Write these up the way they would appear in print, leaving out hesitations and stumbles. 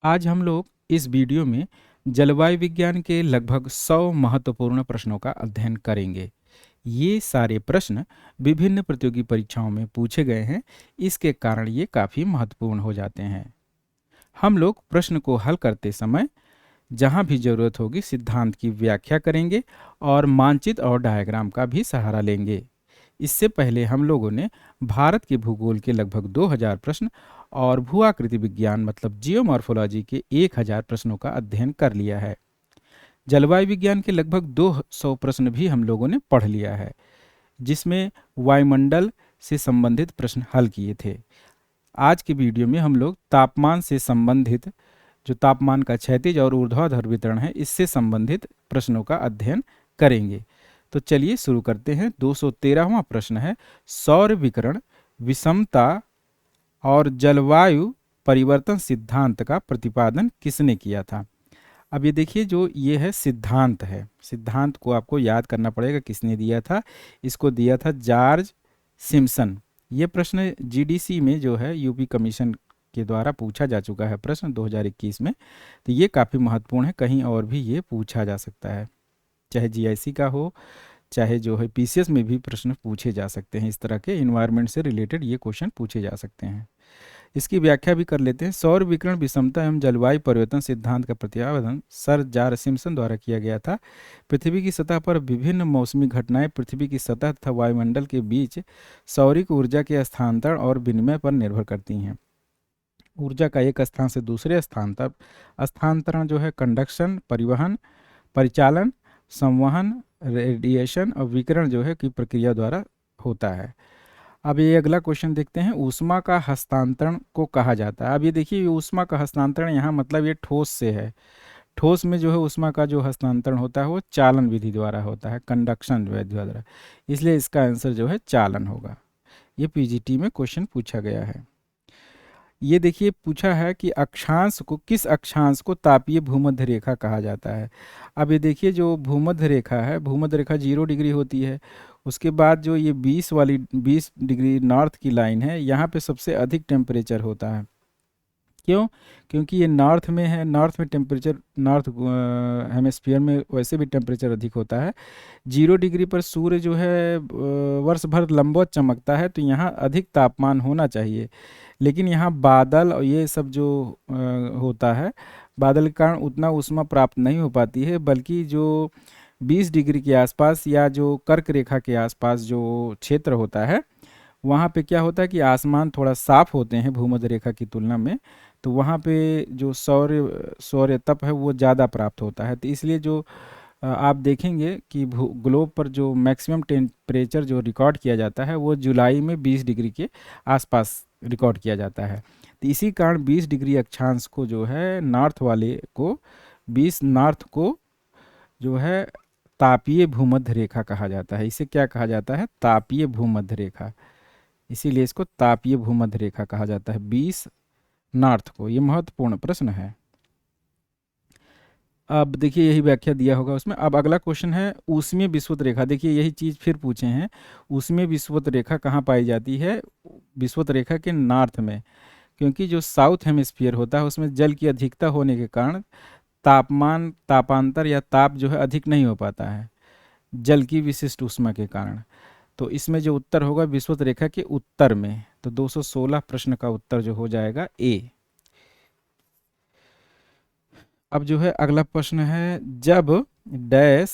आज हम लोग इस वीडियो में जलवायु विज्ञान के लगभग 100 महत्वपूर्ण प्रश्नों का अध्ययन करेंगे। ये सारे प्रश्न विभिन्न प्रतियोगी परीक्षाओं में पूछे गए हैं, इसके कारण ये काफ़ी महत्वपूर्ण हो जाते हैं। हम लोग प्रश्न को हल करते समय जहाँ भी ज़रूरत होगी सिद्धांत की व्याख्या करेंगे और मानचित्र और डायग्राम का भी सहारा लेंगे। इससे पहले हम लोगों ने भारत के भूगोल के लगभग 2000 प्रश्न और भूआकृति विज्ञान मतलब जियोमॉर्फोलॉजी के 1000 प्रश्नों का अध्ययन कर लिया है। जलवायु विज्ञान के लगभग 200 प्रश्न भी हम लोगों ने पढ़ लिया है, जिसमें वायुमंडल से संबंधित प्रश्न हल किए थे। आज के वीडियो में हम लोग तापमान से संबंधित, जो तापमान का क्षैतिज और ऊर्ध्वाधर वितरण है, इससे संबंधित प्रश्नों का अध्ययन करेंगे। तो चलिए शुरू करते हैं। 213वां प्रश्न है, सौर विकिरण विषमता और जलवायु परिवर्तन सिद्धांत का प्रतिपादन किसने किया था। अब ये देखिए, जो ये है सिद्धांत है, सिद्धांत को आपको याद करना पड़ेगा किसने दिया था। इसको दिया था जॉर्ज सिम्पसन। ये प्रश्न जीडीसी में जो है यूपी कमीशन के द्वारा पूछा जा चुका है प्रश्न 2021 में। तो ये काफ़ी महत्वपूर्ण है, कहीं और भी ये पूछा जा सकता है, चाहे जीआईसी का हो चाहे जो है पीसीएस में भी प्रश्न पूछे जा सकते हैं। इस तरह के इन्वायरमेंट से रिलेटेड ये क्वेश्चन पूछे जा सकते हैं। इसकी व्याख्या भी कर लेते हैं। सौर विकिरण विषमता एवं जलवायु परिवर्तन सिद्धांत का प्रतिपादन सर जॉर्ज सिम्पसन द्वारा किया गया था। पृथ्वी की सतह पर विभिन्न मौसमी घटनाएं पृथ्वी की सतह तथा वायुमंडल के बीच सौरिक ऊर्जा के स्थानांतरण और विनिमय पर निर्भर करती हैं। ऊर्जा का एक स्थान से दूसरे स्थान तक स्थानांतरण जो है कंडक्शन, परिवहन, परिचालन, संवहन, रेडिएशन और विकिरण जो है की प्रक्रिया द्वारा होता है। अब ये अगला क्वेश्चन देखते हैं, ऊष्मा का हस्तांतरण को कहा जाता है। अब ये देखिए, ऊष्मा का हस्तांतरण यहाँ मतलब ये ठोस से है। ठोस में जो है ऊष्मा का जो हस्तांतरण होता है वो चालन विधि द्वारा होता है, कंडक्शन विधि द्वारा, इसलिए इसका आंसर जो है चालन होगा। ये पीजीटी में क्वेश्चन पूछा गया है। ये देखिए पूछा है कि अक्षांश को, किस अक्षांश को तापीय भूमध्य रेखा कहा जाता है। अब ये देखिए, जो भूमध्य रेखा है, भूमध्य रेखा 0 डिग्री होती है। उसके बाद जो ये 20 डिग्री नॉर्थ की लाइन है, यहाँ पे सबसे अधिक टेम्परेचर होता है। क्यों? क्योंकि ये नॉर्थ में है। नॉर्थ में टेम्परेचर, नॉर्थ हेमिस्फीयर में वैसे भी टेम्परेचर अधिक होता है। 0 डिग्री पर सूर्य जो है वर्ष भर लंबवत चमकता है, तो यहाँ अधिक तापमान होना चाहिए। लेकिन यहाँ बादल और ये सब जो होता है, बादल के कारण उतना ऊष्मा प्राप्त नहीं हो पाती है, बल्कि जो 20 डिग्री के आसपास या जो कर्क रेखा के आसपास जो क्षेत्र होता है, वहाँ पे क्या होता है कि आसमान थोड़ा साफ होते हैं भूमध्य रेखा की तुलना में, तो वहाँ पे जो सौर्य तप है वो ज़्यादा प्राप्त होता है। तो इसलिए जो आप देखेंगे कि ग्लोब पर जो मैक्सिमम टेम्परेचर जो रिकॉर्ड किया जाता है वो जुलाई में 20 डिग्री के आसपास रिकॉर्ड किया जाता है। तो इसी कारण 20 डिग्री अक्षांश को जो है नॉर्थ वाले को, 20 नॉर्थ को जो है तापीय भूमध्य रेखा कहा जाता है। इसे क्या कहा जाता है? तापीय भूमध्य रेखा। इसीलिए इसको तापीय भूमध्य रेखा कहा जाता है 20 नॉर्थ को। ये महत्वपूर्ण प्रश्न है। अब देखिए, यही व्याख्या दिया होगा उसमें। अब अगला क्वेश्चन है ऊष्मीय विषुवत रेखा। देखिए यही चीज़ फिर पूछे हैं, ऊष्मीय विषुवत रेखा कहाँ पाई जाती है? विषुवत रेखा के नॉर्थ में, क्योंकि जो साउथ हेमिस्फीयर होता है उसमें जल की अधिकता होने के कारण तापांतर या ताप जो है अधिक नहीं हो पाता है जल की विशिष्ट ऊष्मा के कारण। तो इसमें जो उत्तर होगा विषुवत रेखा के उत्तर में। तो 216 प्रश्न का उत्तर जो हो जाएगा ए। अब जो है अगला प्रश्न है, जब डैश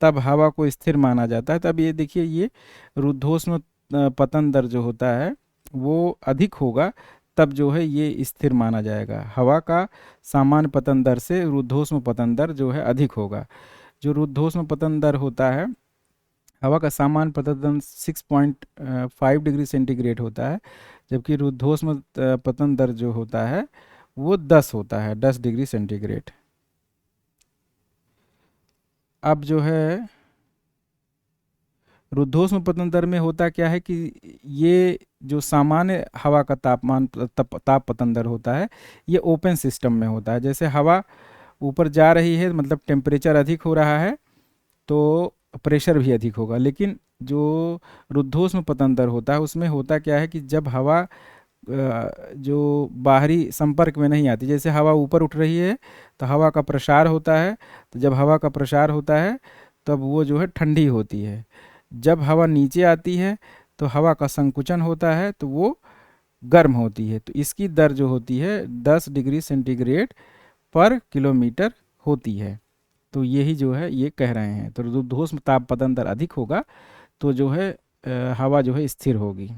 तब हवा को स्थिर माना जाता है। तब ये देखिए, ये रुद्धोष्म पतन दर जो होता है वो अधिक होगा, तब जो है ये स्थिर माना जाएगा। हवा का सामान्य पतन दर से रुद्धोष्म पतन दर जो है अधिक होगा। जो रुद्धोष्म पतन दर होता है, हवा का सामान्य पतन 6.5 डिग्री सेंटीग्रेड होता है, जबकि रुद्धोष्म पतन दर जो होता है वो 10 होता है, 10 डिग्री सेंटीग्रेड। अब जो है रुद्धोष्म पतन दर में होता क्या है कि ये जो सामान्य हवा का ताप पतन दर होता है, ये ओपन सिस्टम में होता है। जैसे हवा ऊपर जा रही है मतलब टेम्परेचर अधिक हो रहा है तो प्रेशर भी अधिक होगा। लेकिन जो रुद्धोष्म पतन दर होता है उसमें होता क्या है कि जब हवा जो बाहरी संपर्क में नहीं आती। जैसे हवा ऊपर उठ रही है तो हवा का प्रसार होता है, तो जब हवा का प्रसार होता है तब वो जो है ठंडी होती है। जब हवा नीचे आती है तो हवा का संकुचन होता है तो वो गर्म होती है। तो इसकी दर जो होती है 10 डिग्री सेंटीग्रेड पर किलोमीटर होती है। तो यही जो है ये कह रहे हैं। तो ऊर्ध्वध्वस्त ताप पतन दर अधिक होगा तो जो है हवा जो है स्थिर होगी।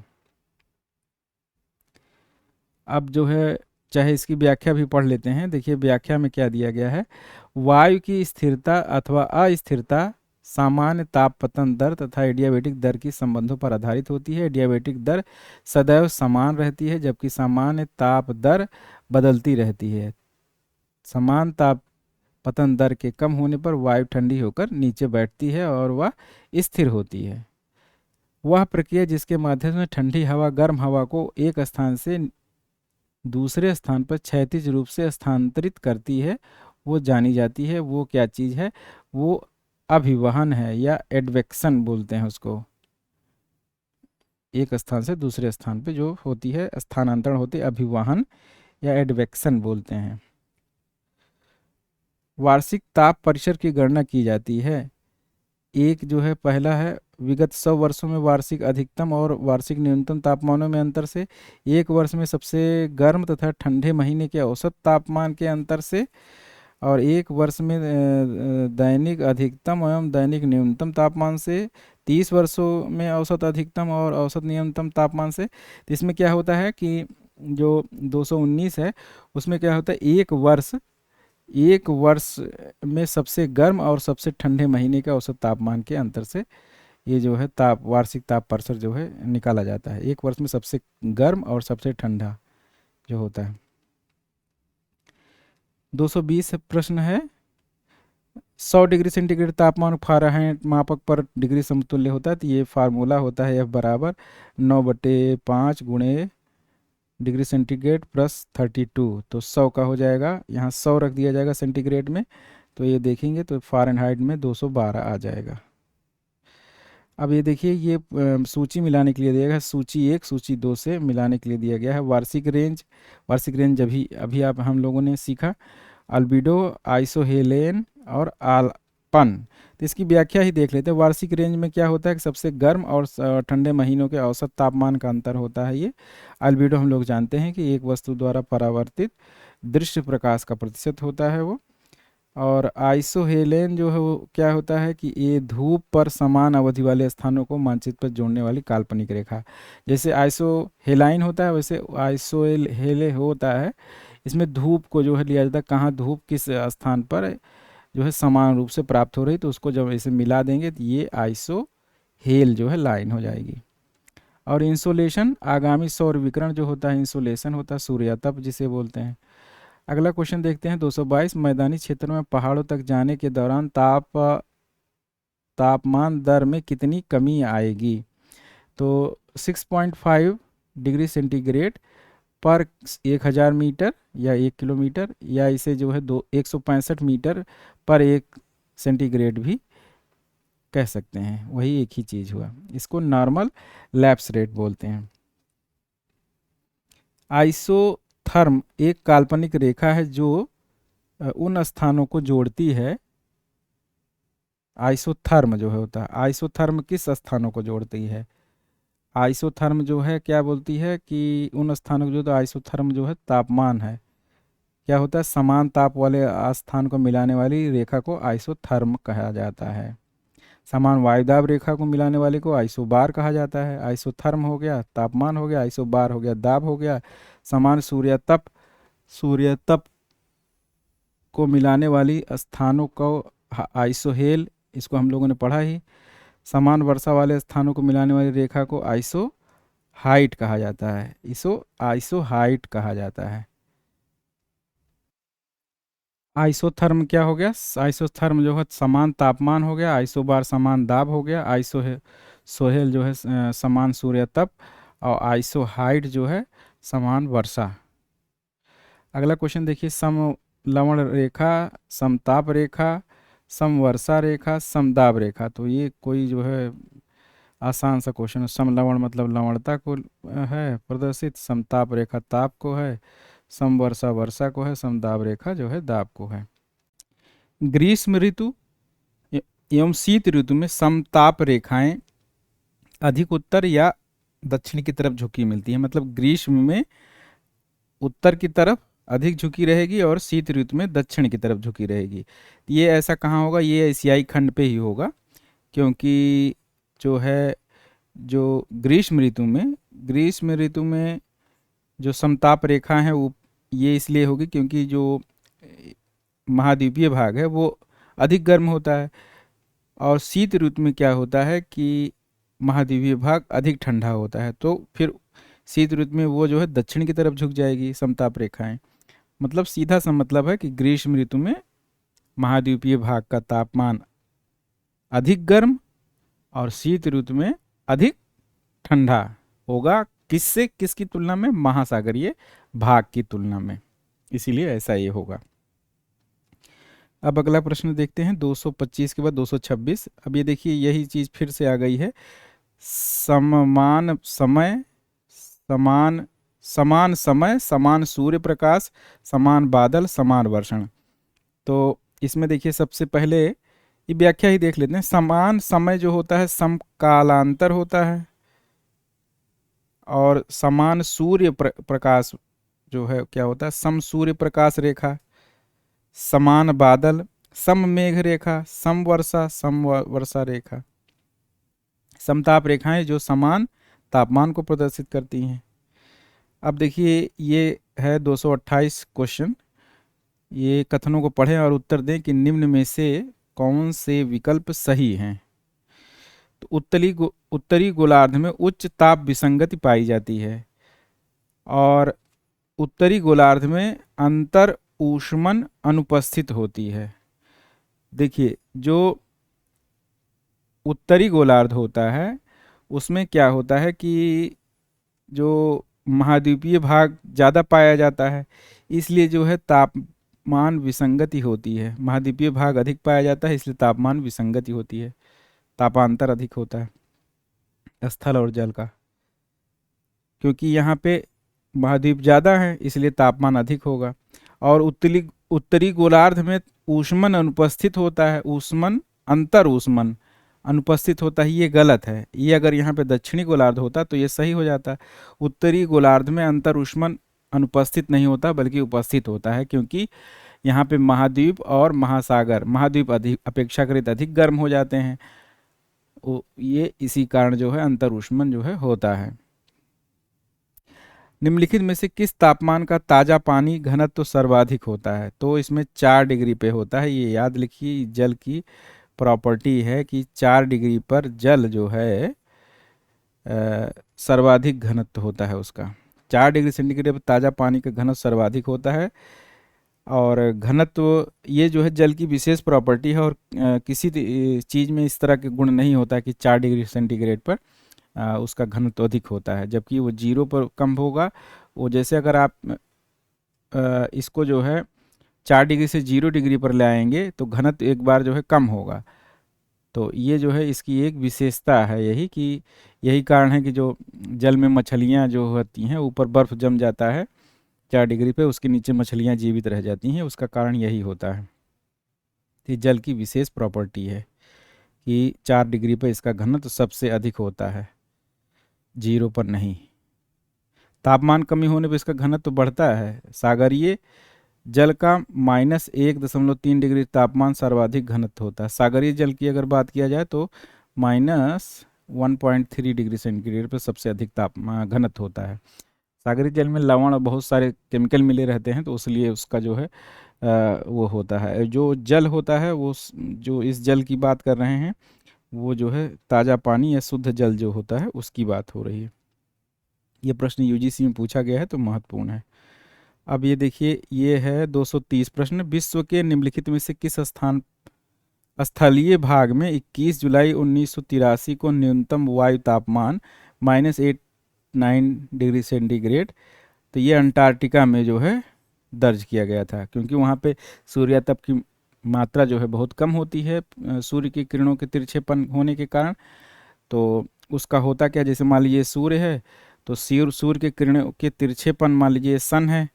अब जो है चाहे इसकी व्याख्या भी पढ़ लेते हैं। देखिए व्याख्या में क्या दिया गया है। वायु की स्थिरता अथवा अस्थिरता सामान्य तापपतन दर तथा एडियाबेटिक दर की संबंधों पर आधारित होती है। एडियाबेटिक दर सदैव समान रहती है जबकि सामान्य ताप दर बदलती रहती है। समान ताप पतन दर के कम होने पर वायु ठंडी होकर नीचे बैठती है और वह स्थिर होती है। वह प्रक्रिया जिसके माध्यम से ठंडी हवा गर्म हवा को एक स्थान से दूसरे स्थान पर क्षैतिज रूप से स्थानांतरित करती है वो जानी जाती है। वो क्या चीज़ है? वो अभिवहन है या एडवेक्शन बोलते हैं उसको। एक स्थान से दूसरे स्थान पे जो होती है स्थानांतरण होती है, अभिवहन या एडवेक्शन बोलते हैं। वार्षिक ताप परिसर की गणना की जाती है। एक जो है पहला है विगत 100 वर्षों में वार्षिक अधिकतम और वार्षिक न्यूनतम तापमानों में अंतर से, एक वर्ष में सबसे गर्म तथा ठंडे महीने के औसत तापमान के अंतर से, और एक वर्ष में दैनिक अधिकतम एवं दैनिक न्यूनतम तापमान से, 30 वर्षों में औसत अधिकतम और औसत न्यूनतम तापमान से। तो इसमें क्या होता है कि जो 219 है उसमें क्या होता है एक वर्ष में सबसे गर्म और सबसे ठंडे महीने के औसत तापमान के अंतर से ये जो है वार्षिक ताप परिसर जो है निकाला जाता है। एक वर्ष में सबसे गर्म और सबसे ठंडा जो होता है। 220 प्रश्न है। 100 डिग्री सेंटीग्रेड तापमान फ़ारेनहाइट मापक पर डिग्री समतुल्य होता है। तो ये फार्मूला होता है F बराबर 9/5 गुणे डिग्री सेंटीग्रेड प्लस 32। तो 100 का हो जाएगा, यहाँ 100 रख दिया जाएगा सेंटीग्रेड में, तो ये देखेंगे तो फ़ारेनहाइट में 212 आ जाएगा। अब ये देखिए ये सूची मिलाने के लिए दिया गया है। सूची 1 सूची 2 से मिलाने के लिए दिया गया है। वार्षिक रेंज अभी अभी आप हम लोगों ने सीखा। अल्बिडो, आइसोहेलेन और आलपन। तो इसकी व्याख्या ही देख लेते हैं। वार्षिक रेंज में क्या होता है कि सबसे गर्म और ठंडे महीनों के औसत तापमान का अंतर होता है ये। अल्बिडो हम लोग जानते हैं कि एक वस्तु द्वारा परावर्तित दृश्य प्रकाश का प्रतिशत होता है वो। और आइसोहेलेन जो है वो क्या होता है कि ये धूप पर समान अवधि वाले स्थानों को मानचित्र पर जोड़ने वाली काल्पनिक रेखा। जैसे आइसोहेलाइन होता है वैसे आइसोहेले होता है। इसमें धूप को जो है लिया जाता है, कहाँ धूप किस स्थान पर जो है समान रूप से प्राप्त हो रही, तो उसको जब इसे मिला देंगे तो ये आइसोहेल जो है लाइन हो जाएगी। और इंसोलेशन आगामी सौर विकिरण जो होता है इंसोलेशन होता है, सूर्यातप जिसे बोलते हैं। अगला क्वेश्चन देखते हैं 222। मैदानी क्षेत्रों में पहाड़ों तक जाने के दौरान तापमान दर में कितनी कमी आएगी? तो 6.5 डिग्री सेंटीग्रेड पर 1000 मीटर या 1 किलोमीटर, या इसे जो है 165 मीटर पर 1 सेंटीग्रेड भी कह सकते हैं। वही एक ही चीज़ हुआ। इसको नॉर्मल लैप्स रेट बोलते हैं। आइसोथर्म एक काल्पनिक रेखा है जो उन स्थानों को जोड़ती है। आइसोथर्म जो है होता है, आइसोथर्म किस स्थानों को जोड़ती है? आइसोथर्म जो है क्या बोलती है कि उन स्थानों को जो, तो आइसोथर्म जो है तापमान है। क्या होता है? समान ताप वाले स्थान को मिलाने वाली रेखा को आइसोथर्म कहा जाता है। समान वायुदाब रेखा को मिलाने वाले को आइसोबार कहा जाता है। आइसोथर्म हो गया तापमान हो गया, आइसोबार हो गया दाब हो गया। समान सूर्यतप को मिलाने वाली स्थानों को आइसोहेल, इसको हम लोगों ने पढ़ा ही। समान वर्षा वाले स्थानों को मिलाने वाली रेखा को आइसो हाइट कहा जाता है। आइसो हाइट कहा जाता है। आइसोथर्म क्या हो गया? आइसोथर्म जो है समान तापमान हो गया, आइसोबार समान दाब हो गया, सोहेल जो है समान सूर्य तप, और आइसो हाइट जो है समान वर्षा। अगला क्वेश्चन देखिए। समलवण रेखा, समताप रेखा, समवर्षा रेखा, समदाब रेखा। तो ये कोई जो है आसान सा क्वेश्चन है। समलवण मतलब लवणता को है प्रदर्शित, समताप रेखा ताप को है, समवर्षा वर्षा को है, समदाब रेखा जो है दाब को है। ग्रीष्म ऋतु एवं शीत ऋतु में समताप रेखाएं अधिक उत्तर या दक्षिण की तरफ झुकी मिलती है। मतलब ग्रीष्म में उत्तर की तरफ अधिक झुकी रहेगी और शीत ऋतु में दक्षिण की तरफ झुकी रहेगी। ये ऐसा कहाँ होगा? ये एशियाई खंड पे ही होगा, क्योंकि जो है जो ग्रीष्म ऋतु में जो समताप रेखा है वो ये इसलिए होगी क्योंकि जो महाद्वीपीय भाग है वो अधिक गर्म होता है, और शीत ऋतु में क्या होता है कि महाद्वीपीय भाग अधिक ठंडा होता है, तो फिर शीत ऋतु में वो जो है दक्षिण की तरफ झुक जाएगी समताप रेखाएं। मतलब सीधा सा मतलब है कि ग्रीष्म ऋतु में महाद्वीपीय भाग का तापमान अधिक गर्म और शीत ऋतु में अधिक ठंडा होगा। किसकी तुलना में? महासागरीय भाग की तुलना में, इसीलिए ऐसा ये होगा। अब अगला प्रश्न देखते हैं 225 के बाद 226। अब ये देखिए यही चीज फिर से आ गई है। समान समय समान सूर्य प्रकाश, समान बादल, समान वर्षण। तो इसमें देखिए सबसे पहले ये व्याख्या ही देख लेते हैं। समान समय जो होता है समकालांतर होता है, और समान सूर्य प्रकाश जो है क्या होता है? सम सूर्य प्रकाश रेखा। समान बादल सम मेघ रेखा, सम वर्षा रेखा। समताप रेखाएं जो समान तापमान को प्रदर्शित करती हैं। अब देखिए ये है 228 क्वेश्चन। ये कथनों को पढ़ें और उत्तर दें कि निम्न में से कौन से विकल्प सही हैं। तो उत्तरी गोलार्ध में उच्च ताप विसंगति पाई जाती है, और उत्तरी गोलार्ध में अंतर ऊष्मन अनुपस्थित होती है। देखिए जो उत्तरी गोलार्ध होता है उसमें क्या होता है कि जो महाद्वीपीय भाग ज़्यादा पाया जाता है, इसलिए जो है तापमान विसंगति होती है। महाद्वीपीय भाग अधिक पाया जाता है, इसलिए तापमान विसंगति होती है, तापांतर अधिक होता है स्थल और जल का। क्योंकि यहाँ पे महाद्वीप ज़्यादा है इसलिए तापमान अधिक होगा। और उत्तरी गोलार्ध में ऊष्मन अनुपस्थित होता है, अंतर ऊष्मन अनुपस्थित होता है, ये गलत है। ये अगर यहाँ पे दक्षिणी गोलार्ध होता तो ये सही हो जाता। उत्तरी गोलार्ध में अंतर ऊष्मन अनुपस्थित नहीं होता बल्कि उपस्थित होता है, क्योंकि यहाँ पे महाद्वीप और महाद्वीप अधिक अपेक्षाकृत अधिक गर्म हो जाते हैं। ये इसी कारण जो है अंतर ऊष्मन जो है होता है। निम्नलिखित में से किस तापमान का ताजा पानी घनत्व तो सर्वाधिक होता है? तो इसमें 4 डिग्री पे होता है। ये याद लिखिए, जल की प्रॉपर्टी है कि 4 डिग्री पर जल जो है सर्वाधिक घनत्व होता है उसका। 4 डिग्री सेंटीग्रेड पर ताज़ा पानी का घनत्व सर्वाधिक होता है। और घनत्व ये जो है जल की विशेष प्रॉपर्टी है, और किसी चीज़ में इस तरह के गुण नहीं होता कि 4 डिग्री सेंटीग्रेड पर उसका घनत्व अधिक होता है, जबकि वो 0 पर कम होगा। वो जैसे अगर आप इसको जो है 4 डिग्री से 0 डिग्री पर ले आएंगे तो घनत्व एक बार जो है कम होगा। तो ये जो है इसकी एक विशेषता है, यही कारण है कि जो जल में मछलियाँ जो होती हैं, ऊपर बर्फ़ जम जाता है 4 डिग्री पे, उसके नीचे मछलियाँ जीवित रह जाती हैं, उसका कारण यही होता है। तो जल की विशेष प्रॉपर्टी है कि 4 डिग्री पर इसका घनत्व सबसे अधिक होता है, 0 पर नहीं। तापमान कमी होने पर इसका घनत्व बढ़ता है। सागरीय जल का -1.3 डिग्री तापमान सर्वाधिक घनत्व होता है। सागरीय जल की अगर बात किया जाए तो -1.3 डिग्री सेंटीग्रेड पर सबसे अधिक तापमान घनत्व होता है। सागरीय जल में लवण और बहुत सारे केमिकल मिले रहते हैं, तो इसलिए उसका जो है वो होता है। जो जल होता है वो जो इस जल की बात कर रहे हैं वो जो है ताज़ा पानी या शुद्ध जल जो होता है उसकी बात हो रही है। ये प्रश्न यूजीसी में पूछा गया है तो महत्वपूर्ण है। अब ये देखिए ये है 230 प्रश्न। विश्व के निम्नलिखित में से किस स्थलीय भाग में 21 जुलाई 1983 को न्यूनतम वायु तापमान -89 डिग्री सेंटीग्रेड, तो ये अंटार्कटिका में जो है दर्ज किया गया था, क्योंकि वहाँ पे सूर्यातप की मात्रा जो है बहुत कम होती है सूर्य की किरणों के तिरछेपन होने के कारण। तो उसका होता क्या, जैसे मान लीजिए सूर्य है, तो सूर्य के किरणों के तिरछेपन, मान लीजिए सन है,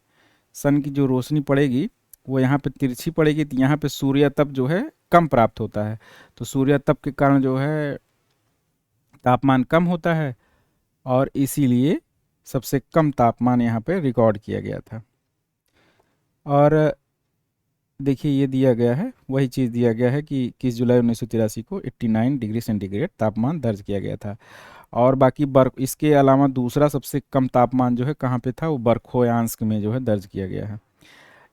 सन की जो रोशनी पड़ेगी वो यहाँ पे तिरछी पड़ेगी, तो यहाँ पे सूर्य तप जो है कम प्राप्त होता है। तो सूर्य तप के कारण जो है तापमान कम होता है, और इसीलिए सबसे कम तापमान यहाँ पे रिकॉर्ड किया गया था। और देखिए ये दिया गया है, वही चीज़ दिया गया है कि 21 जुलाई 1983 को 89 डिग्री सेंटीग्रेड तापमान दर्ज किया गया था। और बाकी बर्फ, इसके अलावा दूसरा सबसे कम तापमान जो है कहाँ पे था, वो बर्खोयांस्क में जो है दर्ज किया गया है।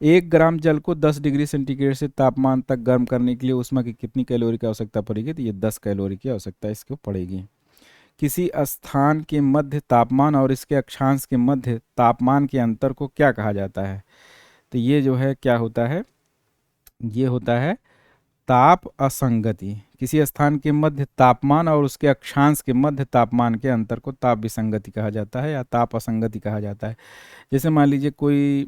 1 ग्राम जल को 10 डिग्री सेंटीग्रेड से तापमान तक गर्म करने के लिए ऊष्मा की कितनी कैलोरी की आवश्यकता पड़ेगी, तो ये 10 कैलोरी की आवश्यकता इसको पड़ेगी। किसी स्थान के मध्य तापमान और इसके अक्षांश के मध्य तापमान के अंतर को क्या कहा जाता है, तो ये जो है क्या होता है, ये होता है ताप असंगति। किसी स्थान के मध्य तापमान और उसके अक्षांश के मध्य तापमान के अंतर को ताप विसंगति कहा जाता है या ताप असंगति कहा जाता है। जैसे मान लीजिए कोई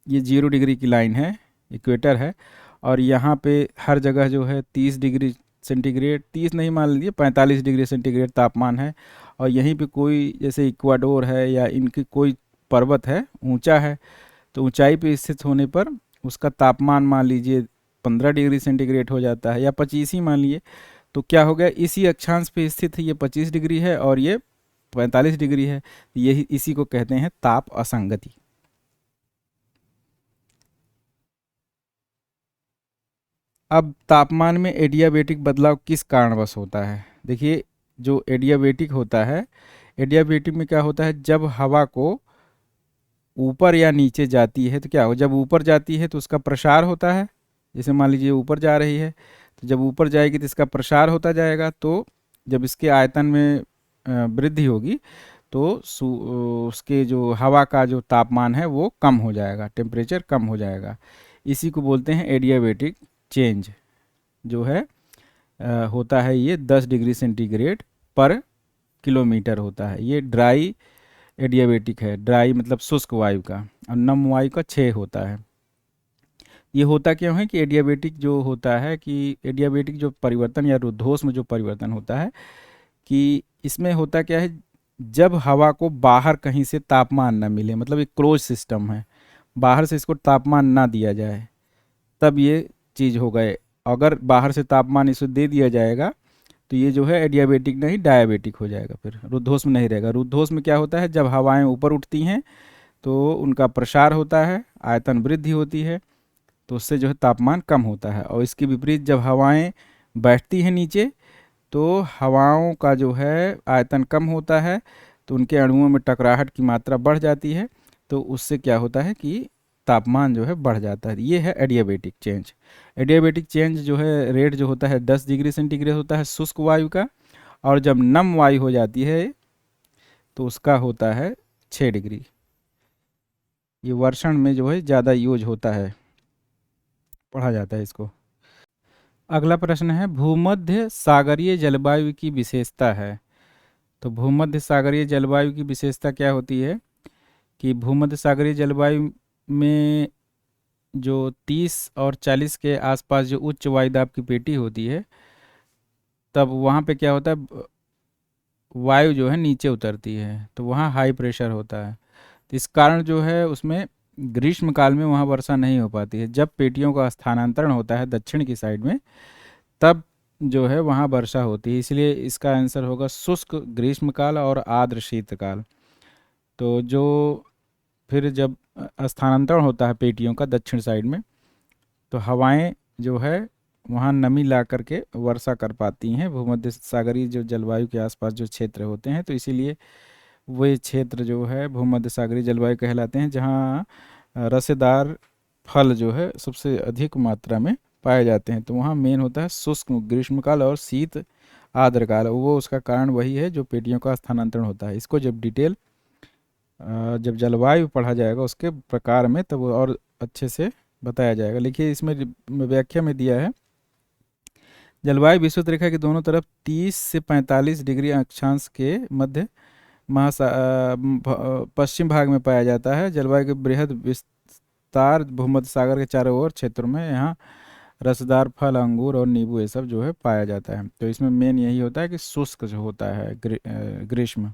ये 0 डिग्री की लाइन है, इक्वेटर है, और यहाँ पे हर जगह जो है 30 डिग्री सेंटीग्रेड, 30 नहीं मान लीजिए 45 डिग्री सेंटीग्रेड तापमान है, और यहीं पे कोई जैसे इक्वाडोर है या इनकी कोई पर्वत है, ऊंचा है, तो ऊंचाई पे स्थित होने पर उसका तापमान मान लीजिए 15 डिग्री सेंटीग्रेड हो जाता है, या 25 ही मान लिए, तो क्या हो गया, इसी अक्षांश पे स्थित है, ये 25 डिग्री है और ये 45 डिग्री है, यही इसी को कहते हैं ताप असंगति। अब तापमान में एडियाबेटिक बदलाव किस कारणवश होता है, देखिए जो एडियाबेटिक होता है, एडियाबेटिक में क्या होता है, जब हवा को ऊपर या नीचे जाती है तो क्या हो, जब ऊपर जाती है तो उसका प्रसार होता है, जैसे मान लीजिए ऊपर जा रही है, तो जब ऊपर जाएगी तो इसका प्रसार होता जाएगा, तो जब इसके आयतन में वृद्धि होगी तो उसके जो हवा का जो तापमान है वो कम हो जाएगा, टेम्परेचर कम हो जाएगा। इसी को बोलते हैं एडियाबेटिक चेंज, जो है होता है ये 10 डिग्री सेंटीग्रेड पर किलोमीटर होता है। ये ड्राई एडियाबेटिक है, ड्राई मतलब शुष्क वायु का, और नम वायु का 6 होता है। ये होता क्यों है कि एडियाबेटिक जो होता है कि एडियाबेटिक जो परिवर्तन या रुद्धोष्म में जो परिवर्तन होता है कि इसमें होता क्या है, जब हवा को बाहर कहीं से तापमान ना मिले, मतलब एक क्लोज सिस्टम है, बाहर से इसको तापमान ना दिया जाए, तब ये चीज़ हो गए। अगर बाहर से तापमान इसे दे दिया जाएगा तो ये जो है एडियाबेटिक नहीं डायबिटिक हो जाएगा, फिर रुद्धोष्म नहीं रहेगा। रुद्धोष्म में क्या होता है, जब हवाएं ऊपर उठती हैं तो उनका प्रसार होता है, आयतन वृद्धि होती है, तो उससे जो है तापमान कम होता है। और इसके विपरीत जब हवाएं बैठती हैं नीचे तो हवाओं का जो है आयतन कम होता है, तो उनके अणुओं में टकराहट की मात्रा बढ़ जाती है, तो उससे क्या होता है कि तापमान जो है बढ़ जाता है। ये है एडियाबेटिक चेंज। एडियाबेटिक चेंज जो है रेट जो होता है 10 डिग्री सेंटीग्रेड होता है शुष्क वायु का, और जब नम वायु हो जाती है तो उसका होता है 6 डिग्री। ये वर्षण में जो है ज़्यादा यूज होता है, पढ़ा जाता है इसको। अगला प्रश्न है भूमध्य सागरीय जलवायु की विशेषता है। तो भूमध्य सागरीय जलवायु की विशेषता क्या होती है कि भूमध्य सागरीय जलवायु में जो 30 और 40 के आसपास जो उच्च वायुदाब की पेटी होती है, तब वहाँ पे क्या होता है, वायु जो है नीचे उतरती है, तो वहाँ हाई प्रेशर होता है। तो इस कारण जो है उसमें ग्रीष्म काल में वहाँ वर्षा नहीं हो पाती है। जब पेटियों का स्थानांतरण होता है दक्षिण की साइड में, तब जो है वहाँ वर्षा होती है। इसलिए इसका आंसर होगा शुष्क ग्रीष्मकाल और आर्द्र शीतकाल। तो जो फिर जब स्थानांतरण होता है पेटियों का दक्षिण साइड में, तो हवाएं जो है वहाँ नमी ला करके वर्षा कर पाती हैं भूमध्य सागरीय जो जलवायु के आसपास जो क्षेत्र होते हैं, तो इसीलिए वे क्षेत्र जो है भूमध्य सागरीय जलवायु कहलाते हैं, जहाँ रसेदार फल जो है सबसे अधिक मात्रा में पाए जाते हैं। तो वहाँ मेन होता है शुष्क ग्रीष्मकाल और शीत आर्द्रकाल, वो उसका कारण वही है जो पेटियों का स्थानांतरण होता है। इसको जब डिटेल जब जलवायु पढ़ा जाएगा उसके प्रकार में, तब और अच्छे से बताया जाएगा। लिखिए इसमें व्याख्या में दिया है, जलवायु विषुवत रेखा के दोनों तरफ 30 से 45 डिग्री अक्षांश के मध्य पश्चिम भाग में पाया जाता है। जलवायु के बृहद विस्तार भूमध्य सागर के चारों ओर क्षेत्रों में यहाँ रसदार फल, अंगूर और नींबू ये सब जो है पाया जाता है। तो इसमें मेन यही होता है कि शुष्क जो होता है ग्रीष्म।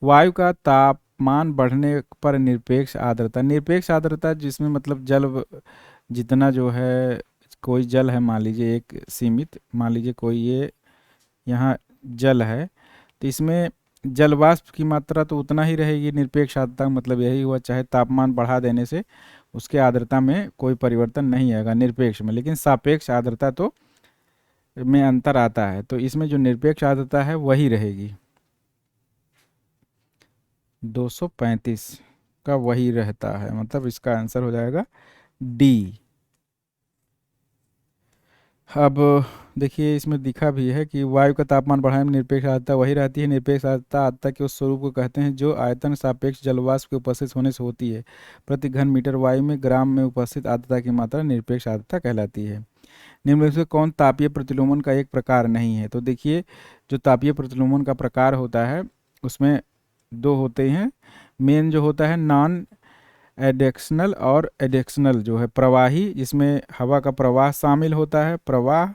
वायु का तापमान बढ़ने पर निरपेक्ष आर्द्रता, निरपेक्ष आर्द्रता जिसमें मतलब जितना जो है, कोई जल है मान लीजिए एक सीमित, मान लीजिए कोई ये यहाँ जल है, तो इसमें जल वाष्प की मात्रा तो उतना ही रहेगी। निरपेक्ष आर्द्रता मतलब यही हुआ, चाहे तापमान बढ़ा देने से उसके आर्द्रता में कोई परिवर्तन नहीं आएगा निरपेक्ष में, लेकिन सापेक्ष आर्द्रता तो में अंतर आता है। तो इसमें जो निरपेक्ष आर्द्रता है वही रहेगी, 235 का वही रहता है, मतलब इसका आंसर हो जाएगा डी। अब देखिए इसमें दिखा भी है कि वायु का तापमान बढ़ाने में निरपेक्ष आर्द्रता वही रहती है। निरपेक्ष आर्द्रता आर्द्रता के उस स्वरूप को कहते हैं जो आयतन सापेक्ष जलवाष्प के उपस्थित होने से होती है। प्रति घन मीटर वायु में ग्राम में उपस्थित आर्द्रता की मात्रा निरपेक्ष आर्द्रता कहलाती है। निम्न में से कौन तापीय प्रतिलोमन का एक प्रकार नहीं है? तो देखिए जो तापीय प्रतिलोमन का प्रकार होता है उसमें दो होते हैं। मेन जो होता है नॉन एडेक्शनल और एडेक्शनल जो है प्रवाही, जिसमें हवा का प्रवाह शामिल होता है, प्रवाह,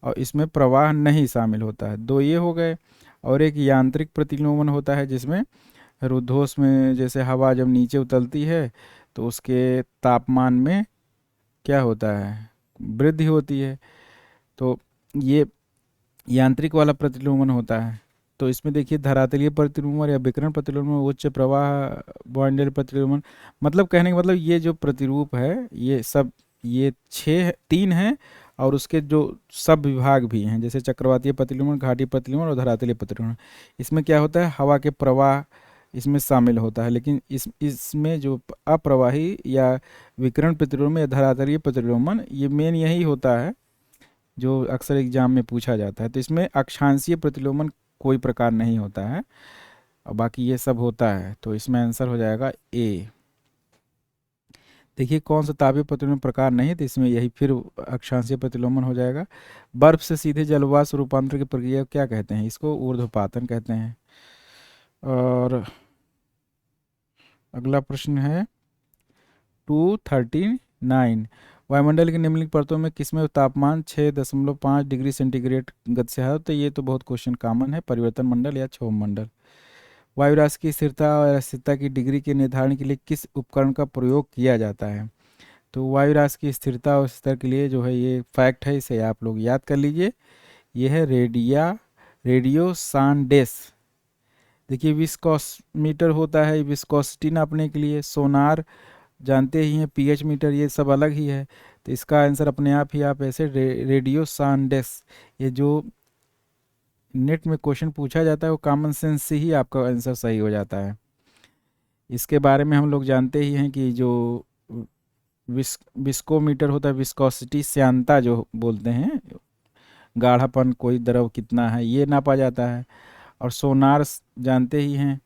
और इसमें प्रवाह नहीं शामिल होता है, दो ये हो गए। और एक यांत्रिक प्रतिलोमन होता है जिसमें रुद्धोष् में जैसे हवा जब नीचे उतरती है तो उसके तापमान में क्या होता है, वृद्धि होती है। तो ये यांत्रिक वाला प्रतिलोमन होता है। तो इसमें देखिए धरातलीय प्रतिलोमन या विकिरण प्रतिलोमन, उच्च प्रवाह बॉन्डेड प्रतिलोमन, मतलब कहने का मतलब ये जो प्रतिरूप है ये सब, ये तीन हैं और उसके जो सब विभाग भी हैं, जैसे चक्रवातीय प्रतिलोमन, घाटी प्रतिलोमन और धरातलीय प्रतिलोमन। इसमें क्या होता है, हवा के प्रवाह इसमें शामिल होता है, लेकिन इसमें जो अप्रवाही या विकिरण प्रतिलोमन या धरातलीय प्रतिलोमन ये मेन यही होता है जो अक्सर एग्जाम में पूछा जाता है। तो इसमें अक्षांशीय प्रतिलोमन कोई प्रकार नहीं होता है और बाकी ये सब होता है। तो इसमें आंसर हो जाएगा ए। देखिए कौन सा तापीय प्रतिलोमन प्रकार नहीं है, तो इसमें यही फिर अक्षांशीय प्रतिलोमन हो जाएगा। बर्फ से सीधे जलवाष्प रूपांतरण की प्रक्रिया क्या कहते हैं? इसको ऊर्ध्वपातन कहते हैं। और अगला प्रश्न है 239, वायुमंडल की निम्नलिखित परतों में किसमें तापमान 6.5 डिग्री सेंटीग्रेड गति से है? तो ये तो बहुत क्वेश्चन कॉमन है, परिवर्तन मंडल या क्षोभ मंडल। वायु राशि की स्थिरता और अस्थिरता की डिग्री के निर्धारण के लिए किस उपकरण का प्रयोग किया जाता है? तो वायु राशि की स्थिरता और स्थिरता के लिए जो है ये फैक्ट है, इसे आप लोग याद कर लीजिए। ये है रेडियो सांडेस। देखिए विस्कोमीटर होता है विस्कोसिटी नापने के लिए, सोनार जानते ही हैं, पीएच मीटर, ये सब अलग ही है। तो इसका आंसर अपने आप ही आप ऐसे रेडियो सांडेस, ये जो नेट में क्वेश्चन पूछा जाता है वो कॉमन सेंस से ही आपका आंसर सही हो जाता है। इसके बारे में हम लोग जानते ही हैं कि जो विस्कोमीटर होता है, विस्कोसिटी श्यानता जो बोलते हैं, गाढ़ापन कोई द्रव कितना है ये नापा जाता है। और सोनार जानते ही हैं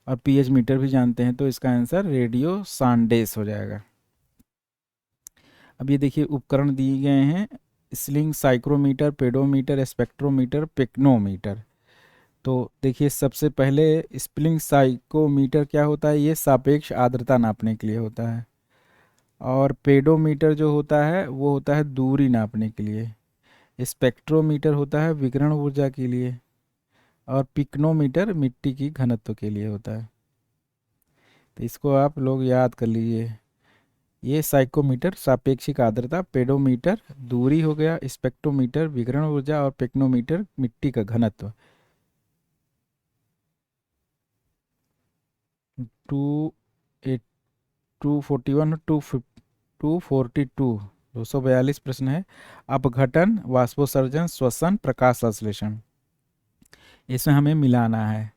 और पीएच मीटर भी जानते हैं। तो इसका आंसर रेडियो सांडेस हो जाएगा। अब ये देखिए उपकरण दिए गए हैं, sling, psychrometer, pedometer, spectrometer, pycnometer. तो देखिए सबसे पहले स्प्लिंग साइकोमीटर क्या होता है, ये सापेक्ष आर्द्रता नापने के लिए होता है। और पेडोमीटर जो होता है वो होता है दूरी नापने के लिए। स्पेक्ट्रोमीटर होता है विकिरण ऊर्जा के लिए। और पिक्नोमीटर मिट्टी की घनत्व के लिए होता है। तो इसको आप लोग याद कर लीजिए। ये साइकोमीटर सापेक्षिक आर्द्रता, पेडोमीटर दूरी हो गया, स्पेक्ट्रोमीटर विकिरण ऊर्जा और पिक्नोमीटर मिट्टी का घनत्व। 241 242 242 प्रश्न है। अपघटन, वाष्पोत्सर्जन, श्वसन, प्रकाश संश्लेषण, इसमें हमें मिलाना है।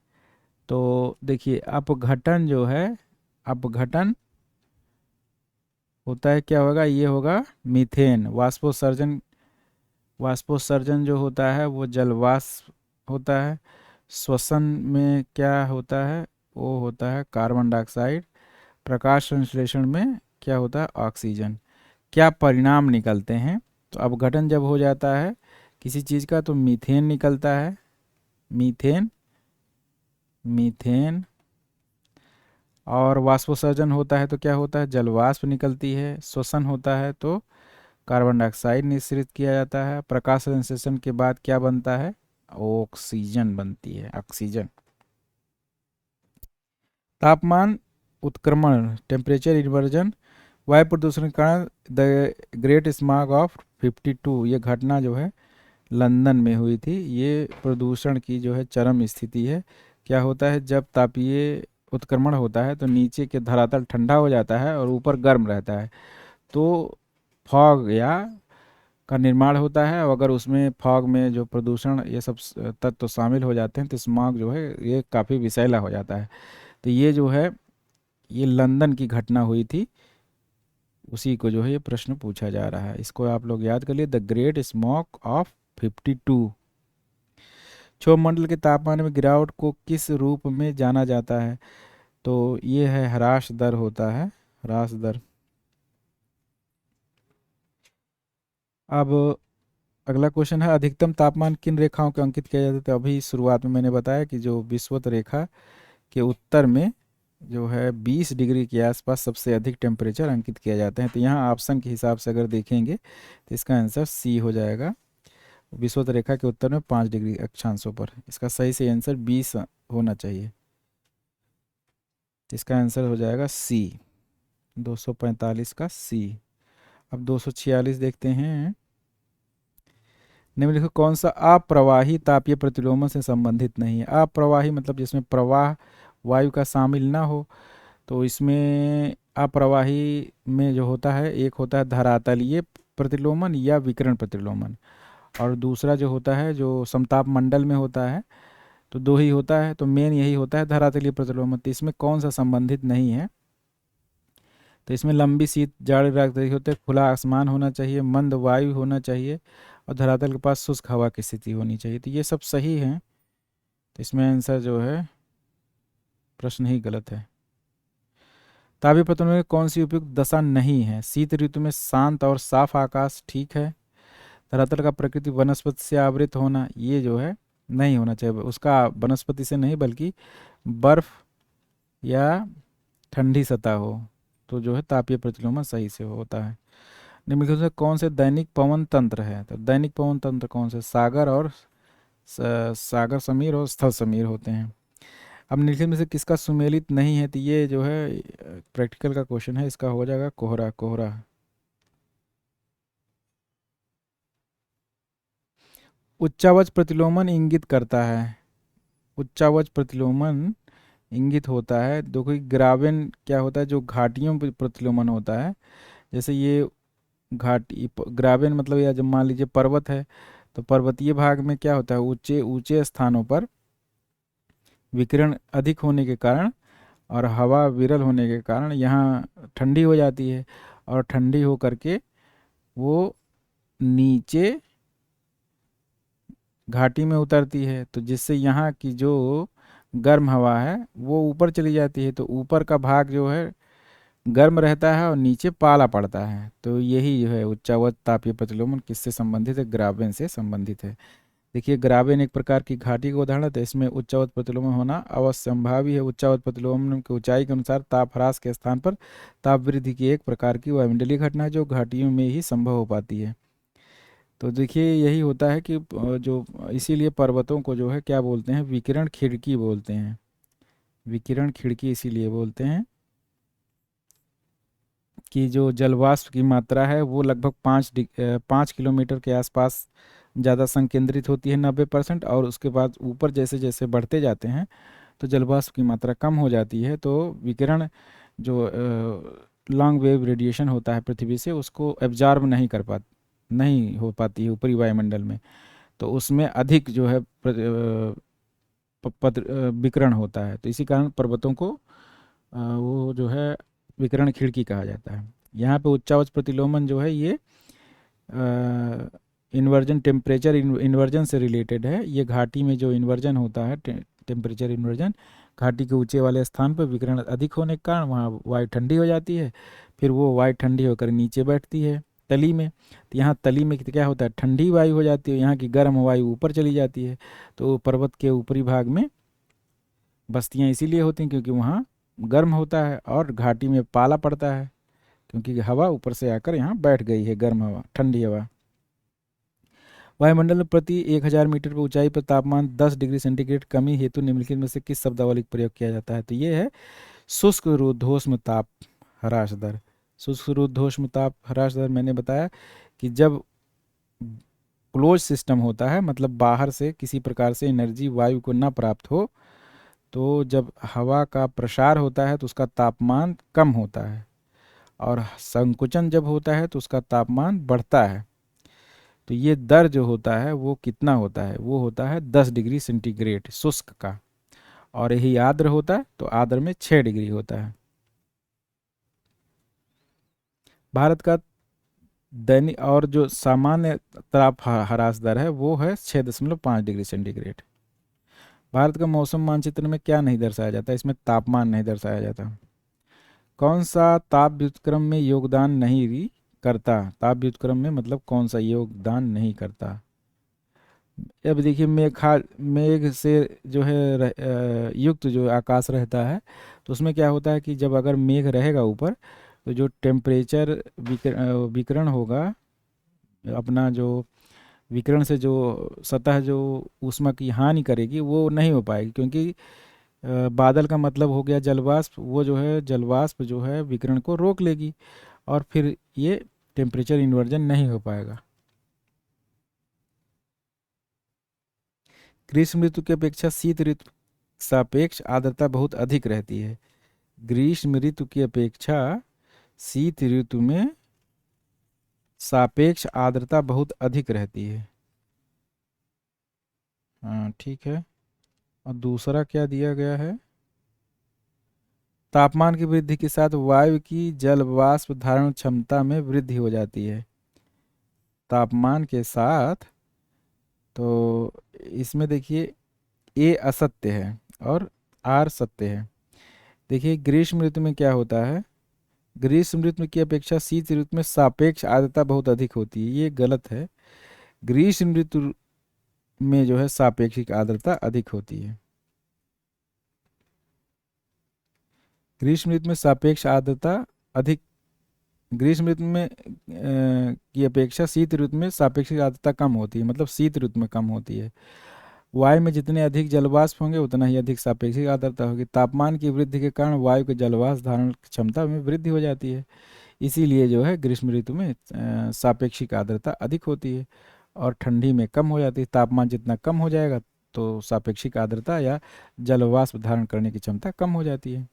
तो देखिए अपघटन जो है, अपघटन होता है क्या होगा, ये होगा मीथेन। वाष्पोत्सर्जन, वाष्पोत्सर्जन जो होता है वो जलवाष्प होता है। श्वसन में क्या होता है, वो होता है कार्बन डाइऑक्साइड। प्रकाश संश्लेषण में क्या होता है, ऑक्सीजन। क्या परिणाम निकलते हैं? तो अपघटन जब हो जाता है किसी चीज़ का तो मीथेन निकलता है, मीथेन, मीथेन। और वाष्पोत्सर्जन होता है तो क्या होता है, जलवाष्प निकलती है। श्वसन होता है तो कार्बन डाइऑक्साइड निःसृत किया जाता है। प्रकाश संश्लेषण के बाद क्या बनता है? ऑक्सीजन बनती है, ऑक्सीजन। तापमान उत्क्रमण, टेम्परेचर इन्वर्जन, वायु प्रदूषण के कारण द ग्रेट स्मॉग ऑफ 52, ये घटना जो है लंदन में हुई थी। ये प्रदूषण की जो है चरम स्थिति है। क्या होता है, जब तापीय उत्क्रमण होता है तो नीचे के धरातल ठंडा हो जाता है और ऊपर गर्म रहता है, तो फॉग या का निर्माण होता है। और अगर उसमें फॉग में जो प्रदूषण ये सब तत्व शामिल हो जाते हैं तो स्मॉग जो है ये काफ़ी विषैला हो जाता है। तो ये जो है ये लंदन की घटना हुई थी, उसी को जो है ये प्रश्न पूछा जा रहा है। इसको आप लोग याद कर लिए, द ग्रेट स्मॉग ऑफ 52। क्षोभमंडल के तापमान में गिरावट को किस रूप में जाना जाता है? तो ये है ह्रास दर होता है, ह्रास दर। अब अगला क्वेश्चन है, अधिकतम तापमान किन रेखाओं के अंकित किया जाता है? तो अभी शुरुआत में मैंने बताया कि जो विषुवत रेखा के उत्तर में जो है 20 डिग्री के आसपास सबसे अधिक टेम्परेचर अंकित किया जाता है। तो यहाँ ऑप्शन के हिसाब से अगर देखेंगे तो इसका आंसर सी हो जाएगा। विषुवत रेखा के उत्तर में 5 डिग्री अक्षांशों पर, इसका सही से आंसर 20 होना चाहिए। इसका आंसर हो जाएगा सी, 245 का सी। अब 246 देखते हैं। निम्नलिखित कौन सा अप्रवाही तापीय प्रतिलोमन से संबंधित नहीं है? अप्रवाही मतलब जिसमें प्रवाह वायु का शामिल ना हो। तो इसमें अप्रवाही में जो होता है, एक होता है धरातलीय प्रतिलोमन या विकिरण प्रतिलोमन, और दूसरा जो होता है जो समताप मंडल में होता है। तो दो ही होता है, तो मेन यही होता है धरातलीय प्रतिलोमन। तो इसमें कौन सा संबंधित नहीं है? तो इसमें लंबी शीत जाड़ रात्रि होते, खुला आसमान होना चाहिए, मंद वायु होना चाहिए, और धरातल के पास शुष्क हवा की स्थिति होनी चाहिए। तो ये सब सही है, तो इसमें आंसर जो है प्रश्न ही गलत है। तापीय प्रतिलोमन में कौन सी उपयुक्त दशा नहीं है? शीत ऋतु में शांत और साफ आकाश ठीक है। धरातल का प्रकृति वनस्पति से आवृत होना, ये जो है नहीं होना चाहिए। उसका वनस्पति से नहीं बल्कि बर्फ या ठंडी सतह हो, तो जो है तापीय प्रतिलोमन सही से होता है। निम्नलिखित में कौन से दैनिक पवन तंत्र है? तो दैनिक पवन तंत्र कौन से? सागर और सागर समीर और स्थल समीर होते हैं। अब निम्नलिखित में से किसका सुमेलित नहीं है? तो ये जो है प्रैक्टिकल का क्वेश्चन है, इसका हो जाएगा कोहरा, कोहरा। उच्चावच प्रतिलोमन इंगित करता है, उच्चावच प्रतिलोमन इंगित होता है। देखो ग्रावेन क्या होता है, जो घाटियों पर प्रतिलोमन होता है। जैसे ये घाटी ग्रावेन मतलब, या जब मान लीजिए पर्वत है, तो पर्वतीय भाग में क्या होता है, ऊंचे ऊंचे स्थानों पर विकिरण अधिक होने के कारण और हवा विरल होने के कारण यहाँ ठंडी हो जाती है, और ठंडी हो करके वो नीचे घाटी में उतरती है, तो जिससे यहाँ की जो गर्म हवा है वो ऊपर चली जाती है। तो ऊपर का भाग जो है गर्म रहता है और नीचे पाला पड़ता है। तो यही जो है उच्चावच तापीय प्रतिलोमन किससे संबंधित है? ग्रावेन से संबंधित है। देखिए ग्रावेन एक प्रकार की घाटी का उदाहरण है, तो इसमें उच्चावच प्रतिलोमन होना अवश्यंभावी है। उच्चावच प्रतिलोमन की ऊंचाई के अनुसार ताप ह्रास के स्थान पर ताप वृद्धि की एक प्रकार की वायुमंडलीय घटना है, जो घाटियों में ही संभव हो पाती है। तो देखिए यही होता है कि जो इसीलिए पर्वतों को जो है क्या बोलते हैं? विकिरण खिड़की बोलते हैं। विकिरण खिड़की इसीलिए बोलते हैं कि जो जलवाष्प की मात्रा है वो लगभग 5 किलोमीटर के आसपास ज़्यादा संकेंद्रित होती है, 90%। और उसके बाद ऊपर जैसे जैसे बढ़ते जाते हैं तो जलवाष्प की मात्रा कम हो जाती है। तो विकिरण जो लॉन्ग वेव रेडिएशन होता है पृथ्वी से, उसको एब्जॉर्ब नहीं हो पाती है ऊपरी वायुमंडल में। तो उसमें अधिक जो है विकिरण होता है। तो इसी कारण पर्वतों को वो जो है विकिरण खिड़की कहा जाता है। यहाँ पे उच्चावच प्रतिलोमन जो है ये इन्वर्जन, टेम्परेचर इन्वर्जन से रिलेटेड है। ये घाटी में जो इन्वर्जन होता है, टेम्परेचर इन्वर्जन, घाटी के ऊंचे वाले स्थान पर विकिरण अधिक होने के कारण वहाँ वायु ठंडी हो जाती है, फिर वो वायु ठंडी होकर नीचे बैठती है तली में। तो यहाँ तली में क्या होता है, ठंडी वायु हो जाती है, यहाँ की गर्म वायु ऊपर चली जाती है। तो पर्वत के ऊपरी भाग में बस्तियाँ इसीलिए होती हैं क्योंकि वहाँ गर्म होता है और घाटी में पाला पड़ता है, क्योंकि हवा ऊपर से आकर यहाँ बैठ गई है, गर्म हवा, ठंडी हवा। वायुमंडल में प्रति 1000 मीटर पर ऊंचाई पर तापमान 10 डिग्री सेंटीग्रेड कमी हेतु निम्नलिखित में से किस शब्दावली का प्रयोग किया जाता है? तो ये है शुष्क रुद्धोष्म ताप ह्रास दर। शुष्क रुद्धोष्म ताप ह्रास दर मैंने बताया कि जब क्लोज सिस्टम होता है, मतलब बाहर से किसी प्रकार से एनर्जी वायु को न प्राप्त हो, तो जब हवा का प्रसार होता है तो उसका तापमान कम होता है, और संकुचन जब होता है तो उसका तापमान बढ़ता है। तो ये दर जो होता है वो कितना होता है? वो होता है 10 डिग्री सेंटीग्रेड शुष्क का। और यही आर्द्र होता है तो आर्द्र में 6 डिग्री होता है। भारत का दैनिक और जो सामान्य ताप ह्रास दर है वो है 6.5 डिग्री सेंटीग्रेड। भारत का मौसम मानचित्र में क्या नहीं दर्शाया जाता? इसमें तापमान नहीं दर्शाया जाता। कौन सा ताप व्युत्क्रम में योगदान नहीं करता? ताप व्युत्क्रम में मतलब कौन सा योगदान नहीं करता? अब देखिए, मेघ से जो है युक्त जो आकाश रहता है, तो उसमें क्या होता है कि जब अगर मेघ रहेगा ऊपर, तो जो टेम्परेचर विकरण होगा, अपना जो विकिरण से जो सतह जो ऊष्मा की हानि करेगी वो नहीं हो पाएगी, क्योंकि बादल का मतलब हो गया जलवाष्प। वो जो है जलवाष्प जो है विकिरण को रोक लेगी, और फिर ये टेम्परेचर इन्वर्जन नहीं हो पाएगा। ग्रीष्म ऋतु की अपेक्षा शीत ऋतु सापेक्ष आर्द्रता बहुत अधिक रहती है। ग्रीष्म ऋतु की अपेक्षा शीत ऋतु में सापेक्ष आर्द्रता बहुत अधिक रहती है। हाँ, ठीक है। और दूसरा क्या दिया गया है? तापमान की वृद्धि के साथ वायु की जल वाष्प धारण क्षमता में वृद्धि हो जाती है। तापमान के साथ, तो इसमें देखिए ए असत्य है और आर सत्य है। देखिए, ग्रीष्म ऋतु में क्या होता है? ग्रीष्म ऋतु की अपेक्षा शीत ऋतु में सापेक्ष आर्द्रता बहुत अधिक होती है, ये गलत है। ग्रीष्म ऋतु में जो है सापेक्षिक आर्द्रता अधिक होती है। ग्रीष्म ऋतु में सापेक्ष आर्द्रता अधिक, ग्रीष्म ऋतु में की अपेक्षा शीत ऋतु में सापेक्षिक आर्द्रता कम होती है, मतलब शीत ऋतु में कम होती है। वायु में जितने अधिक जलवाष्प होंगे उतना ही अधिक सापेक्षिक आर्द्रता होगी। तापमान की वृद्धि के कारण वायु के जलवाष्प धारण क्षमता में वृद्धि हो जाती है, इसीलिए जो है ग्रीष्म ऋतु में सापेक्षिक आर्द्रता अधिक होती है, और ठंडी में कम हो जाती है। तापमान जितना कम हो जाएगा तो सापेक्षिक आर्द्रता या जलवाष्प धारण करने की क्षमता कम हो जाती है।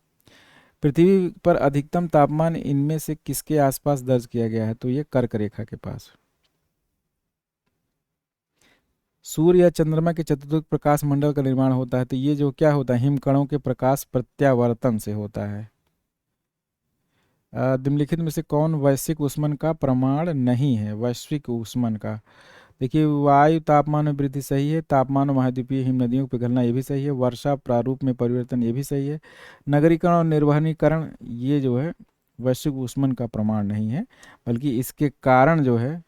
पृथ्वी पर अधिकतम तापमान इनमें से किसके आसपास दर्ज किया गया है? तो ये कर्क रेखा के पास। सूर्य या चंद्रमा के चतुर्थ प्रकाश मंडल का निर्माण होता है, तो ये जो क्या होता है? हिमकणों के प्रकाश प्रत्यावर्तन से होता है। निम्नलिखित में से कौन वैश्विक ऊष्मन का प्रमाण नहीं है? वैश्विक ऊष्मन का, देखिए, वायु तापमान में वृद्धि सही है, तापमान और महाद्वीपीय हिम नदियों पर पिघलना ये भी सही है, वर्षा प्रारूप में परिवर्तन ये भी सही है, नगरीकरण और निर्वहनीकरण ये जो है वैश्विक ऊष्मन का प्रमाण नहीं है, बल्कि इसके कारण जो है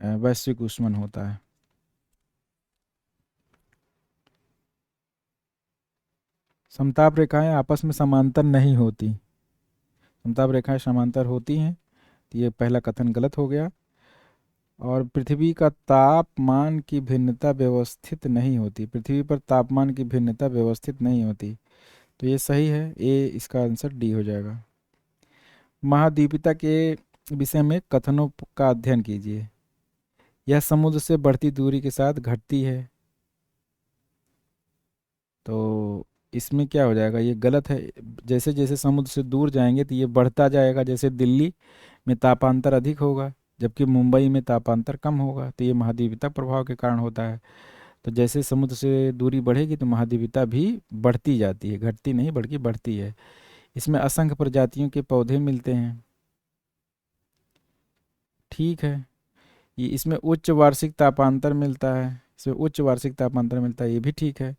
वैश्विक ऊष्मन होता है। समताप रेखाएं आपस में समांतर नहीं होती। समताप रेखाएं समांतर होती हैं, तो ये पहला कथन गलत हो गया। और पृथ्वी का तापमान की भिन्नता व्यवस्थित नहीं होती, पृथ्वी पर तापमान की भिन्नता व्यवस्थित नहीं होती, तो ये सही है, ए इसका आंसर डी हो जाएगा। महाद्वीपिता के विषय में कथनों का अध्ययन कीजिए। यह समुद्र से बढ़ती दूरी के साथ घटती है, तो इसमें क्या हो जाएगा? ये गलत है। जैसे जैसे समुद्र से दूर जाएंगे तो ये बढ़ता जाएगा। जैसे दिल्ली में तापांतर अधिक होगा जबकि मुंबई में तापांतर कम होगा, तो ये महाद्वीपिता प्रभाव के कारण होता है। तो जैसे समुद्र से दूरी बढ़ेगी तो महाद्वीपिता भी बढ़ती जाती है, घटती नहीं बल्कि बढ़ती है। इसमें असंख्य प्रजातियों के पौधे मिलते हैं, ठीक है। ये इसमें उच्च वार्षिक तापांतर मिलता है, इसमें उच्च वार्षिक तापांतर मिलता है, ये भी ठीक है।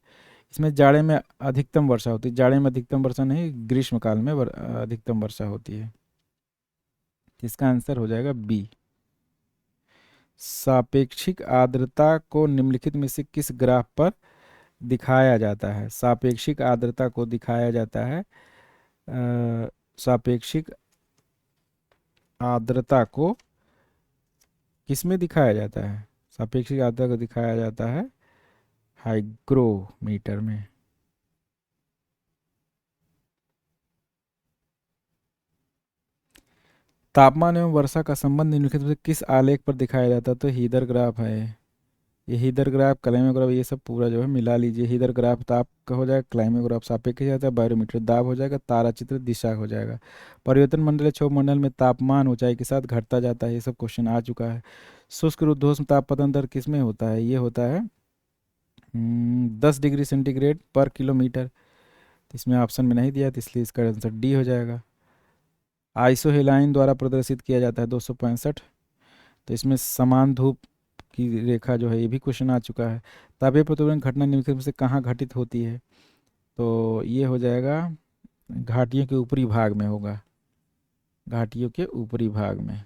इसमें जाड़े में अधिकतम वर्षा होती है, जाड़े में अधिकतम वर्षा नहीं, ग्रीष्म काल में अधिकतम वर्षा होती है। इसका आंसर हो जाएगा बी। सापेक्षिक आर्द्रता को निम्नलिखित में से किस ग्राफ पर दिखाया जाता है? सापेक्षिक आर्द्रता को दिखाया जाता है सापेक्षिक आर्द्रता को किस में दिखाया जाता है? सापेक्षिक आर्द्रता को दिखाया जाता है हाइग्रोमीटर में। तापमान एवं वर्षा का संबंध निम्नलिखित में से किस आलेख पर दिखाया जाता है? तो हीदर ग्राफ है। ये हीदर ग्राफ, क्लाइमेग्राफ, ये सब पूरा जो है मिला लीजिए। हीदर ग्राफ ताप का हो जाएगा, क्लाइमेग्राफ सापेक्षिक जाता है, बायोमीटर दाब हो जाएगा, तारा चित्र दिशा हो जाएगा। परिवर्तन मंडल क्षोभ मंडल में तापमान ऊंचाई के साथ घटता जाता है, ये सब क्वेश्चन आ चुका है। शुष्क रुद्धोष्म ताप पतन दर किस में होता है? ये होता है 10 डिग्री सेंटीग्रेड पर किलोमीटर। इसमें ऑप्शन में नहीं दिया तो इसलिए इसका आंसर डी हो जाएगा। आइसोहेलाइन द्वारा प्रदर्शित किया जाता है 265। तो इसमें समान धूप की रेखा जो है, ये भी क्वेश्चन आ चुका है। तापीय प्रत्यावर्तन घटना निम्नलिखित में से कहाँ घटित होती है? तो ये हो जाएगा घाटियों के ऊपरी भाग में होगा, घाटियों के ऊपरी भाग में।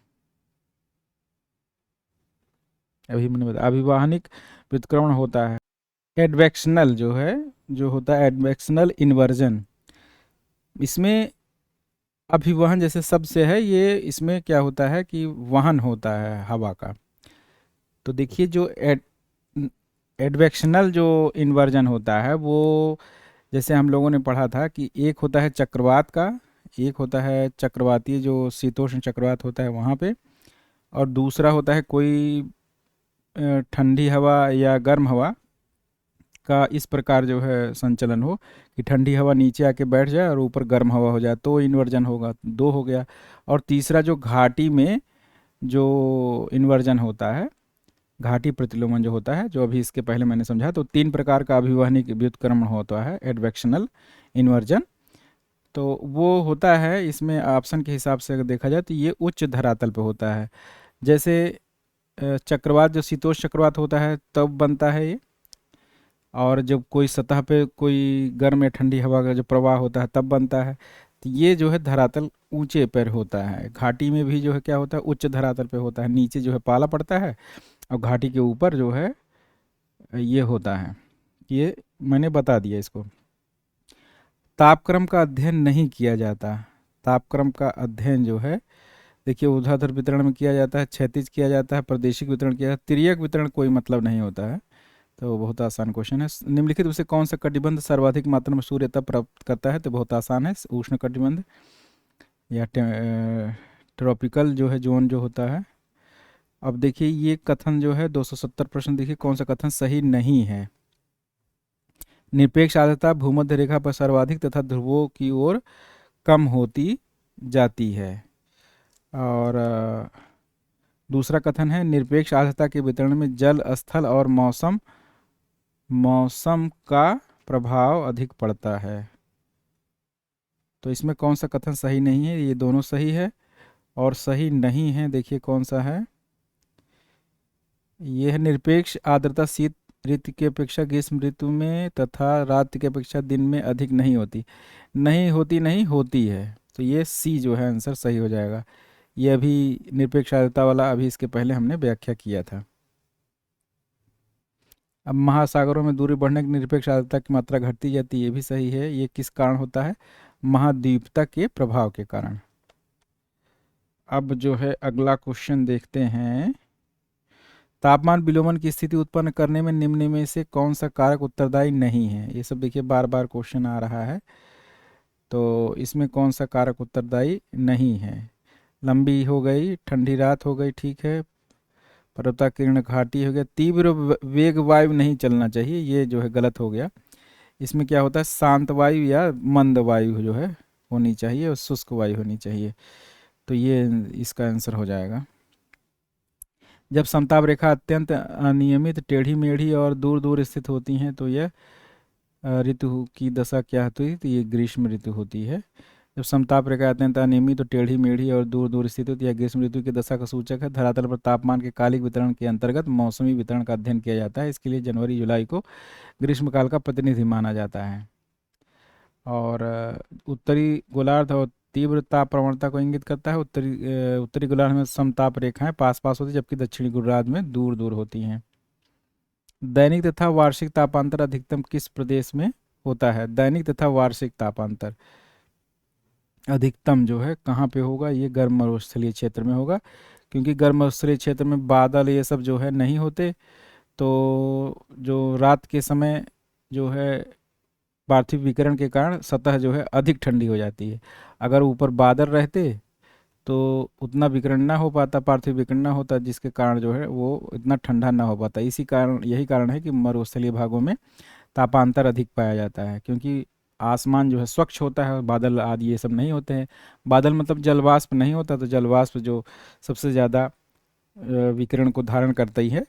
अभी मैंने बताया अभिवाहनिक व्युत्क्रमण होता है। एडवेक्शनल जो है, जो होता है एडवेक्शनल इन्वर्जन, इसमें अभिवहन जैसे शब्द से है, ये इसमें क्या होता है कि वहन होता है हवा का। तो देखिए जो एडवेक्शनल जो इन्वर्जन होता है वो, जैसे हम लोगों ने पढ़ा था कि एक होता है चक्रवात का, एक होता है चक्रवातीय जो शीतोष्ण चक्रवात होता है वहाँ पे, और दूसरा होता है कोई ठंडी हवा या गर्म हवा का इस प्रकार जो है संचलन हो कि ठंडी हवा नीचे आके बैठ जाए और ऊपर गर्म हवा हो जाए, तो इन्वर्जन होगा। दो हो गया। और तीसरा जो घाटी में जो इन्वर्जन होता है, घाटी प्रतिलोमन जो होता है, जो अभी इसके पहले मैंने समझा, तो तीन प्रकार का अभिवहनिक व्युत्क्रमण होता है एडवेक्शनल इन्वर्जन। तो वो होता है, इसमें ऑप्शन के हिसाब से अगर देखा जाए तो ये उच्च धरातल पे होता है। जैसे चक्रवात, जो शीतोष्ण चक्रवात होता है तब बनता है ये, और जब कोई सतह पे कोई गर्म या ठंडी हवा का जो प्रवाह होता है तब बनता है। तो ये जो है धरातल ऊंचे पर होता है। घाटी में भी जो है क्या होता है, उच्च धरातल पे होता है, नीचे जो है पाला पड़ता है, और घाटी के ऊपर जो है ये होता है। ये मैंने बता दिया इसको। तापक्रम का अध्ययन नहीं किया जाता। तापक्रम का अध्ययन जो है, देखिए ऊर्ध्वाधर वितरण में किया जाता है, क्षैतिज किया जाता है, प्रादेशिक वितरण किया जाता है, तिर्यक वितरण कोई मतलब नहीं होता है। तो बहुत आसान क्वेश्चन है। निम्नलिखित में से कौन सा कटिबंध सर्वाधिक मात्रा में सूर्यता प्राप्त करता है? तो बहुत आसान है, उष्ण कटिबंध या ट्रॉपिकल जो है जोन जो होता है। अब देखिए ये कथन जो है 270 प्रश्न, देखिए कौन सा कथन सही नहीं है। निरपेक्ष आर्द्रता भूमध्य रेखा पर सर्वाधिक तथा ध्रुवों की ओर कम होती जाती है। और दूसरा कथन है निरपेक्ष आर्द्रता के वितरण में जल, स्थल और मौसम का प्रभाव अधिक पड़ता है। तो इसमें कौन सा कथन सही नहीं है? ये दोनों सही है। और सही नहीं है, देखिए कौन सा है, ये है निरपेक्ष आर्द्रता शीत ऋतु की अपेक्षा ग्रीष्म ऋतु में तथा रात्रि की अपेक्षा दिन में अधिक नहीं होती। नहीं होती, नहीं होती है। तो ये सी जो है आंसर सही हो जाएगा। ये अभी निरपेक्ष आर्द्रता वाला अभी इसके पहले हमने व्याख्या किया था। अब महासागरों में दूरी बढ़ने की निरपेक्ष आर्द्रता की मात्रा घटती जाती है, ये भी सही है। ये किस कारण होता है? महाद्वीपता के प्रभाव के कारण। अब जो है अगला क्वेश्चन देखते हैं। तापमान विलोमन की स्थिति उत्पन्न करने में निम्न में से कौन सा कारक उत्तरदायी नहीं है? ये सब देखिए बार बार क्वेश्चन आ रहा है। तो इसमें कौन सा कारक उत्तरदायी नहीं है? लंबी हो गई, ठंडी रात हो गई, ठीक है, पर्वताकीर्ण घाटी हो गया, तीव्र वेग वायु नहीं चलना चाहिए, ये जो है गलत हो गया। इसमें क्या होता है, शांत वायु या मंद वायु जो है होनी चाहिए, और शुष्क वायु होनी चाहिए। तो ये इसका आंसर हो जाएगा। जब समताप रेखा अत्यंत अनियमित, टेढ़ी मेढ़ी और दूर दूर स्थित होती हैं तो यह ऋतु की दशा क्या होती है? तो ये ग्रीष्म ऋतु होती है। जब समताप रेखा अत्यंत अनियमित तो टेढ़ी मेढ़ी और दूर दूर स्थित होती है, ग्रीष्म ऋतु की दशा का सूचक है। धरातल पर तापमान के कालिक वितरण के अंतर्गत मौसमी वितरण का अध्ययन किया जाता है। इसके लिए जनवरी जुलाई को ग्रीष्मकाल का प्रतिनिधि माना जाता है। और उत्तरी गोलार्ध और तीव्र ताप प्रवणता को इंगित करता है। उत्तरी गोलार्ध में समताप रेखाएं पास पास होती है, जबकि दक्षिणी गोलार्ध में दूर दूर होती हैं। दैनिक तथा वार्षिक तापांतर अधिकतम किस प्रदेश में होता है? दैनिक तथा वार्षिक तापांतर, अधिकतम जो है कहाँ पे होगा, ये गर्म मरुस्थलीय क्षेत्र में होगा, क्योंकि गर्म मरुस्थलीय क्षेत्र में बादल ये सब जो है नहीं होते। तो जो रात के समय जो है पार्थिव विकिरण के कारण सतह जो है अधिक ठंडी हो जाती है। अगर ऊपर बादल रहते तो उतना विकिरण ना हो पाता, पार्थिव विकिरण ना होता, जिसके कारण जो है वो इतना ठंडा ना हो पाता। इसी कारण, यही कारण है कि मरुस्थलीय भागों में तापांतर अधिक पाया जाता है, क्योंकि आसमान जो है स्वच्छ होता है और बादल आदि ये सब नहीं होते हैं। बादल मतलब जलवाष्प नहीं होता, तो जलवाष्प जो सबसे ज़्यादा विकिरण को धारण करता ही है,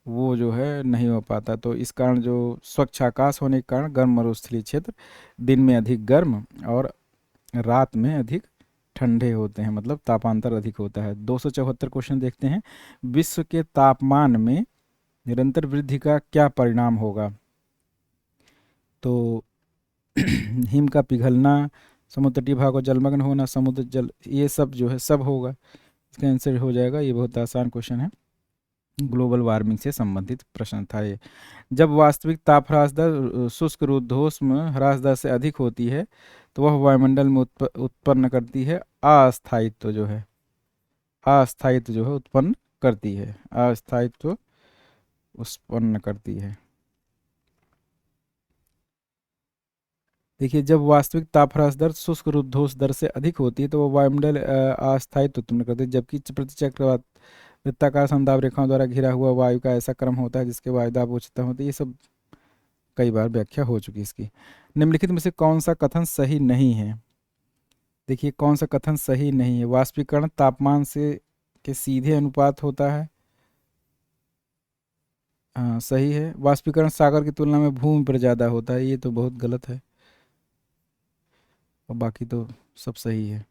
वो जो है नहीं हो पाता। तो इस कारण जो स्वच्छ आकाश होने के कारण गर्म मरुस्थलीय क्षेत्र दिन में अधिक गर्म और रात में अधिक ठंडे होते हैं, मतलब तापांतर अधिक होता है। 274 क्वेश्चन देखते हैं। विश्व के तापमान में निरंतर वृद्धि का क्या परिणाम होगा? तो हिम का पिघलना, समुद्र तटीय भागों जलमग्न होना, समुद्र जल, ये सब जो है सब होगा। इसका आंसर हो जाएगा, ये बहुत आसान क्वेश्चन है, ग्लोबल वार्मिंग से संबंधित प्रश्न था ये। जब वास्तविक ताप ह्रास दर शुष्क रुद्धोष्म ह्रास दर से अधिक होती है तो वह वायुमंडल में उत्पन्न करती है अस्थायित्व जो है, अस्थायित्व जो है उत्पन्न करती है, अस्थायित्व उत्पन्न करती है। देखिए, जब वास्तविक ताप ह्रास दर शुष्क रुद्धोष्म दर से अधिक होती है तो वह वायुमंडल अस्थायित्व उत्पन्न करती है, जबकि प्रतिचक्रवात वृत्ताकार समदाब रेखाओं द्वारा घिरा हुआ वायु का ऐसा क्रम होता है जिसके वायुदाब उच्चतम होती है। ये सब कई बार व्याख्या हो चुकी है इसकी। निम्नलिखित में से कौन सा कथन सही नहीं है? देखिए, कौन सा कथन सही नहीं है? वाष्पीकरण तापमान से के सीधे अनुपात होता है। हाँ, सही है। वाष्पीकरण सागर की तुलना में भूमि पर ज़्यादा होता है, ये तो बहुत गलत है। और बाकी तो सब सही है।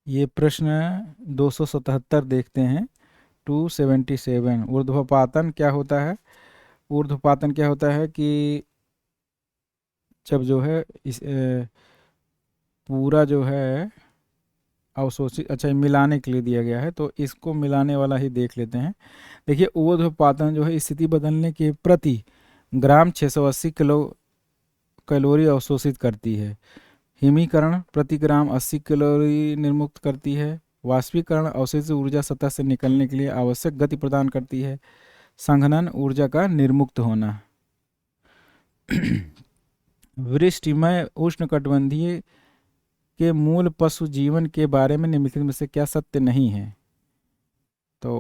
ये प्रश्न 277 देखते हैं। 277, ऊर्ध्वपातन क्या होता है? ऊर्ध्वपातन क्या होता है कि जब जो है इस पूरा जो है अवशोषित, अच्छा, ये मिलाने के लिए दिया गया है तो इसको मिलाने वाला ही देख लेते हैं। देखिए, ऊर्ध्वपातन जो है स्थिति बदलने के प्रति ग्राम 680 किलो कैलोरी अवशोषित करती है। हिमीकरण प्रति ग्राम 80 कैलोरी निर्मुक्त करती है। वाष्पीकरण अवशोषित ऊर्जा सतह से निकलने के लिए आवश्यक गति प्रदान करती है। संघनन ऊर्जा का निर्मुक्त होना। वृष्टिमय उष्णकटिबंधीय के मूल पशु जीवन के बारे में निम्नलिखित में से क्या सत्य नहीं है? तो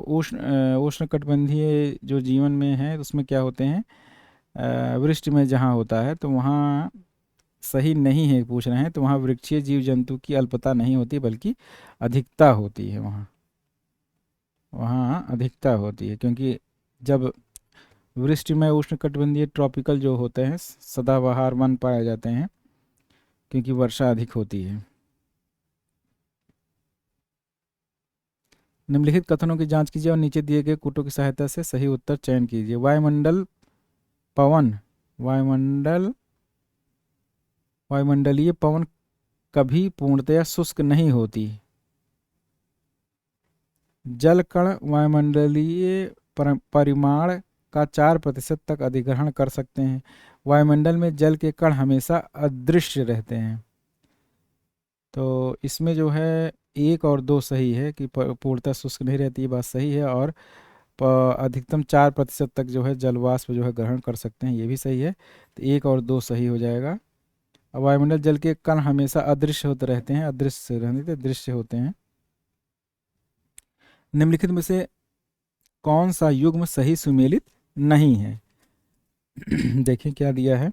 उष्णकटिबंधीय जो जीवन में है उसमें क्या होते हैं, वृष्टि में जहाँ होता है तो वहाँ सही नहीं है पूछ रहे हैं, तो वहाँ वृक्षीय जीव जंतु की अल्पता नहीं होती बल्कि अधिकता होती है। वहाँ वहाँ अधिकता होती है, क्योंकि जब वृष्टि में उष्णकटिबंधीय ट्रॉपिकल जो होते हैं सदाबहार वन पाए जाते हैं, क्योंकि वर्षा अधिक होती है। निम्नलिखित कथनों की जांच कीजिए और नीचे दिए गए कूटों की सहायता से सही उत्तर चयन कीजिए। वायुमंडल पवन, वायुमंडल वायुमंडलीय पवन कभी पूर्णतया शुष्क नहीं होती। जल कण वायुमंडलीय परिमाण का 4% तक अधिग्रहण कर सकते हैं। वायुमंडल में जल के कण हमेशा अदृश्य रहते हैं। तो इसमें जो है 1 और 2 सही है कि पूर्णतः शुष्क नहीं रहती, ये बात सही है। और अधिकतम 4% तक जो है जलवाष्प जो है ग्रहण कर सकते हैं, ये भी सही है। तो 1 और 2 सही हो जाएगा। अब वायुमंडल जल के कण हमेशा अदृश्य होते रहते हैं, अदृश्य रहने थे, दृश्य होते हैं। निम्नलिखित में से कौन सा युग्म सही सुमेलित नहीं है? देखिए क्या दिया है।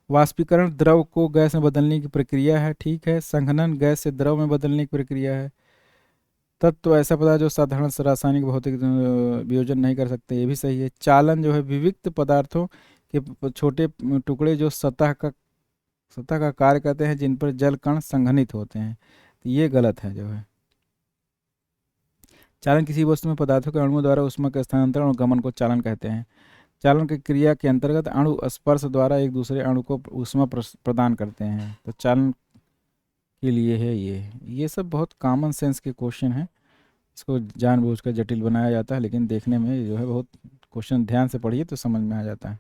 वाष्पीकरण द्रव को गैस में बदलने की प्रक्रिया है, ठीक है। संघनन गैस से द्रव में बदलने की प्रक्रिया है। तत्व ऐसा पदार्थ जो साधारण से रासायनिक भौतिक वियोजन नहीं कर सकते, ये भी सही है। चालन जो है विविक्त पदार्थों के छोटे टुकड़े जो सतह का कार्य करते हैं, जिन पर जल कण संघनित होते हैं, तो ये गलत है जो है। चालन किसी वस्तु में पदार्थों के अणुओं द्वारा ऊष्मा के स्थानांतरण और गमन को चालन कहते हैं। चालन की क्रिया के अंतर्गत अणु स्पर्श द्वारा एक दूसरे अणु को ऊष्मा प्रदान करते हैं, तो चालन के लिए है ये सब बहुत कॉमन सेंस के क्वेश्चन हैं। इसको जानबूझकर जटिल बनाया जाता है, लेकिन देखने में जो है बहुत क्वेश्चन ध्यान से पढ़िए तो समझ में आ जाता है।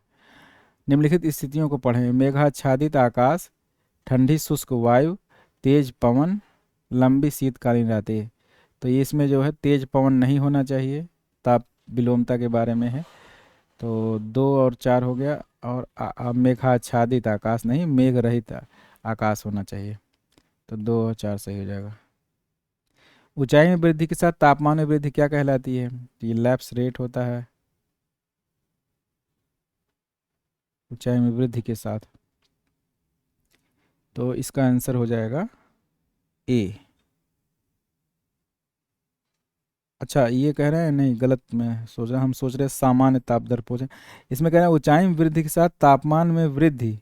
निम्नलिखित स्थितियों को पढ़ें। मेघाच्छादित आकाश, ठंडी शुष्क वायु, तेज पवन, लंबी शीतकालीन रातें। तो ये इसमें जो है तेज पवन नहीं होना चाहिए, ताप विलोमता के बारे में है। तो 2 और 4 हो गया। और मेघाच्छादित आकाश नहीं, मेघ रहित आकाश होना चाहिए। तो 2 और 4 सही हो जाएगा। ऊंचाई में वृद्धि के साथ तापमान में वृद्धि क्या कहलाती है? ये लैप्स रेट होता है ऊंचाई में वृद्धि के साथ। तो इसका आंसर हो जाएगा ए। अच्छा, ये कह रहे हैं नहीं, गलत मैं सोच रहा, हम सोच रहे हैं सामान्य ताप दर पहुँचे। इसमें कह रहे हैं ऊंचाई में वृद्धि के साथ तापमान में वृद्धि।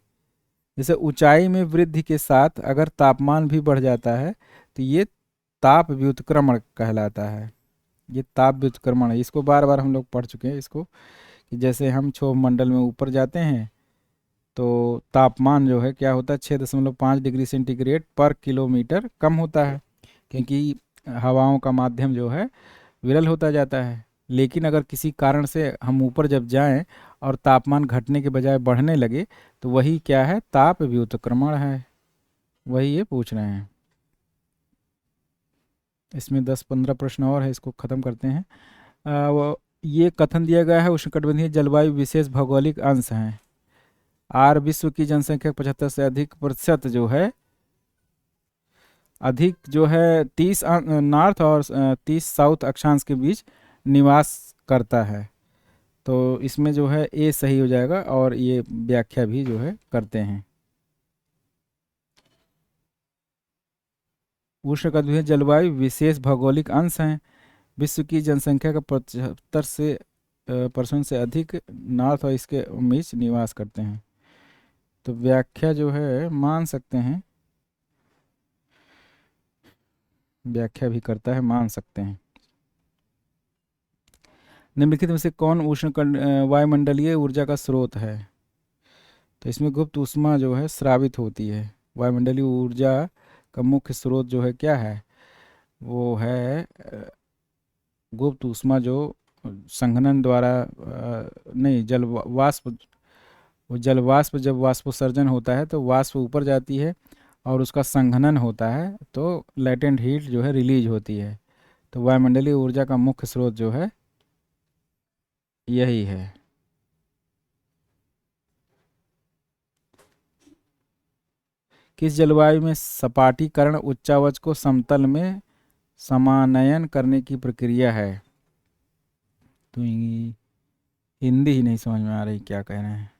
जैसे ऊंचाई में वृद्धि के साथ अगर तापमान भी बढ़ जाता है तो ये ताप व्युत्क्रमण कहलाता है। ये ताप व्युत्क्रमण है। इसको बार बार हम लोग पढ़ चुके हैं इसको, कि जैसे हम क्षोभ मंडल में ऊपर जाते हैं तो तापमान जो है क्या होता है, 6.5 डिग्री सेंटीग्रेड पर किलोमीटर कम होता है, क्योंकि हवाओं का माध्यम जो है विरल होता जाता है। लेकिन अगर किसी कारण से हम ऊपर जब जाएं और तापमान घटने के बजाय बढ़ने लगे तो वही क्या है, ताप व्युत्क्रमण है। वही ये पूछ रहे हैं। इसमें 10-15 प्रश्न और है, इसको ख़त्म करते हैं। वो ये कथन दिया गया है, उष्णकटिबंधीय जलवायु विशेष भौगोलिक अंश हैं। आर विश्व की जनसंख्या 75 से अधिक प्रतिशत जो है, अधिक जो है 30 नॉर्थ और 30 साउथ अक्षांश के बीच निवास करता है। तो इसमें जो है ए सही हो जाएगा, और ये व्याख्या भी जो है करते हैं। उष्णकटिबंधीय जलवायु विशेष भौगोलिक अंश हैं। विश्व की जनसंख्या का 75% से अधिक नॉर्थ और इसके बीच निवास करते हैं। तो व्याख्या जो है मान सकते हैं, व्याख्या भी करता है, मान सकते हैं। निम्नलिखित में से कौन वायुमंडलीय ऊर्जा का स्रोत है? तो इसमें गुप्त ऊष्मा जो है स्रावित होती है। वायुमंडलीय ऊर्जा का मुख्य स्रोत जो है क्या है, वो है गुप्त ऊष्मा, जो संघनन द्वारा नहीं, जल वाष्प। वो जल वाष्प जब वाष्पोत्सर्जन होता है तो वाष्प ऊपर जाती है और उसका संघनन होता है तो लेटेंट हीट जो है रिलीज होती है। तो वायुमंडलीय ऊर्जा का मुख्य स्रोत जो है यही है। किस जलवायु में सपाटीकरण उच्चावच को समतल में समानयन करने की प्रक्रिया है? तो हिंदी ही नहीं समझ में आ रही, क्या कह रहे हैं।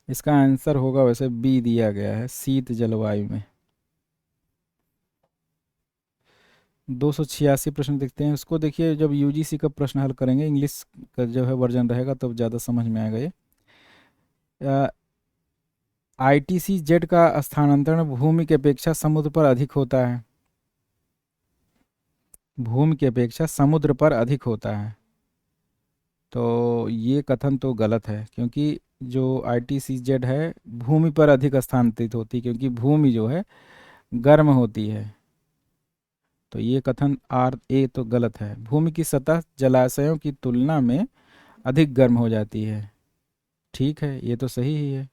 इसका आंसर होगा वैसे बी दिया गया है, शीत जलवायु में। 286 प्रश्न देखते हैं, उसको देखिए। जब यूजीसी का प्रश्न हल करेंगे, इंग्लिश का जो है वर्जन रहेगा, तब ज़्यादा समझ में आएगा ये। आईटीसी जेट का स्थानांतरण भूमि की अपेक्षा समुद्र पर अधिक होता है। भूमि की अपेक्षा समुद्र पर अधिक होता है। तो ये कथन तो गलत है, क्योंकि जो आईटीसी जेट है भूमि पर अधिक स्थानांतरित होती है, क्योंकि भूमि जो है गर्म होती है। तो ये कथन आर ए तो गलत है। भूमि की सतह जलाशयों की तुलना में अधिक गर्म हो जाती है। ठीक है, ये तो सही ही है।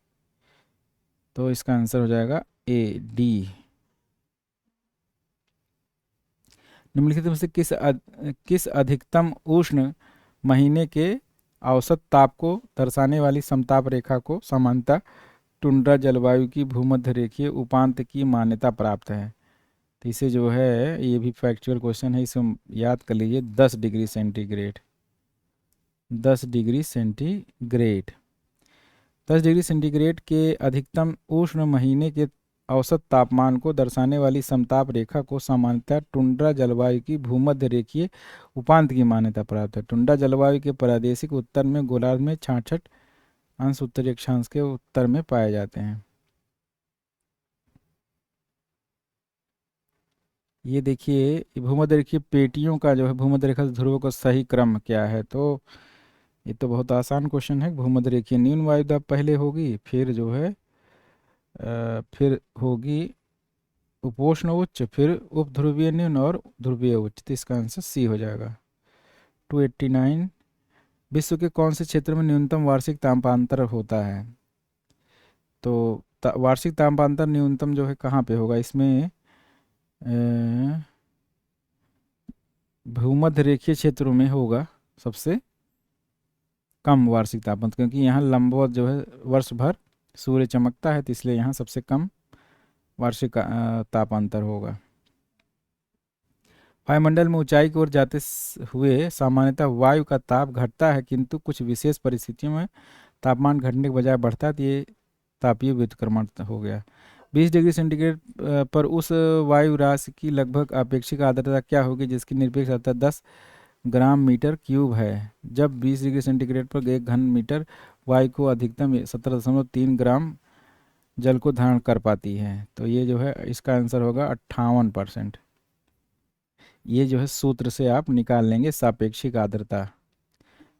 तो इसका आंसर हो जाएगा ए डी। निम्नलिखित में से किस अधिकतम उष्ण महीने के औसत ताप को दर्शाने वाली समताप रेखा को सामान्यतः टुंड्रा जलवायु की भूमध्य रेखीय उपांत की मान्यता प्राप्त है? तो इसे जो है, ये भी फैक्चुअल क्वेश्चन है, इसे याद कर लीजिए। 10 degree centigrade. 10 degree centigrade. 10 degree centigrade के अधिकतम उष्ण महीने के औसत तापमान को दर्शाने वाली समताप रेखा को सामान्यतः टुंड्रा जलवायु की भूमध्य रेखीय उपांत की मान्यता प्राप्त है। टुंड्रा जलवायु के प्रादेशिक उत्तर में गोलार्ध में 66 अंश उत्तरी अक्षांश के उत्तर में पाए जाते हैं। ये देखिए, भूमध्य रेखीय पेटियों का जो है भूमध्य रेखा से ध्रुवों का सही क्रम क्या है? तो ये तो बहुत आसान क्वेश्चन है। भूमध्य रेखीय न्यून वायुदाब पहले होगी, फिर जो है फिर होगी उपोष्ण उच्च, फिर उपध्रुवीय न्यून और ध्रुवीय उच्च। तो इसका आंसर सी हो जाएगा। 289 विश्व के कौन से क्षेत्र में न्यूनतम वार्षिक तापांतर होता है? तो वार्षिक तापांतर न्यूनतम जो है कहाँ पे होगा इसमें? भूमध्य रेखीय क्षेत्रों में होगा सबसे कम वार्षिक तापमान, क्योंकि यहाँ लंबवत जो है वर्ष भर सूर्य चमकता है, तो इसलिए यहाँ सबसे कम वार्षिक तापांतर होगा। वायुमंडल में ऊंचाई की ओर जाते हुए सामान्यतः वायु का ताप घटता है, किंतु कुछ विशेष परिस्थितियों में तापमान घटने के बजाय बढ़ता है, तो ये तापीय व्युत्क्रमण हो गया। 20 डिग्री सेंटीग्रेड पर उस वायु राशि की लगभग अपेक्षित आर्द्रता क्या होगी जिसकी निरपेक्ष आर्द्रता 10 ग्राम मीटर क्यूब है? जब 20 डिग्री सेंटीग्रेड पर 1 घन मीटर वायु को अधिकतम 17.3 ग्राम जल को धारण कर पाती है, तो ये जो है इसका आंसर होगा 58%। ये जो है सूत्र से आप निकाल लेंगे सापेक्षिक आर्द्रता।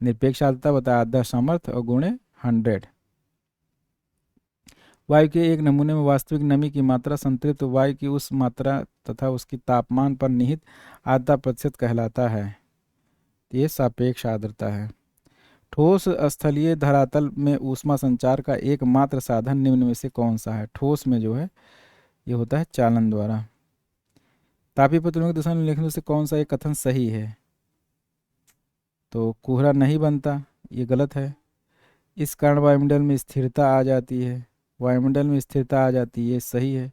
निरपेक्ष आर्द्रता बता आधा सामर्थ्य और गुणे 100। वायु के एक नमूने में वास्तविक नमी की मात्रा संतृप्त वायु की उस मात्रा तथा उसकी तापमान पर निहित आर्द्रता प्रतिशत कहलाता है। ये सापेक्ष आर्द्रता है। ठोस स्थलीय धरातल में ऊष्मा संचार का एकमात्र साधन निम्न में से कौन सा है? ठोस में जो है ये होता है चालन द्वारा। तापीय प्रतिरोध दिशा में लिखने से कौन सा एक कथन सही है? तो कोहरा नहीं बनता, ये गलत है। इस कारण वायुमंडल में स्थिरता आ जाती है। वायुमंडल में स्थिरता आ जाती है, ये सही है,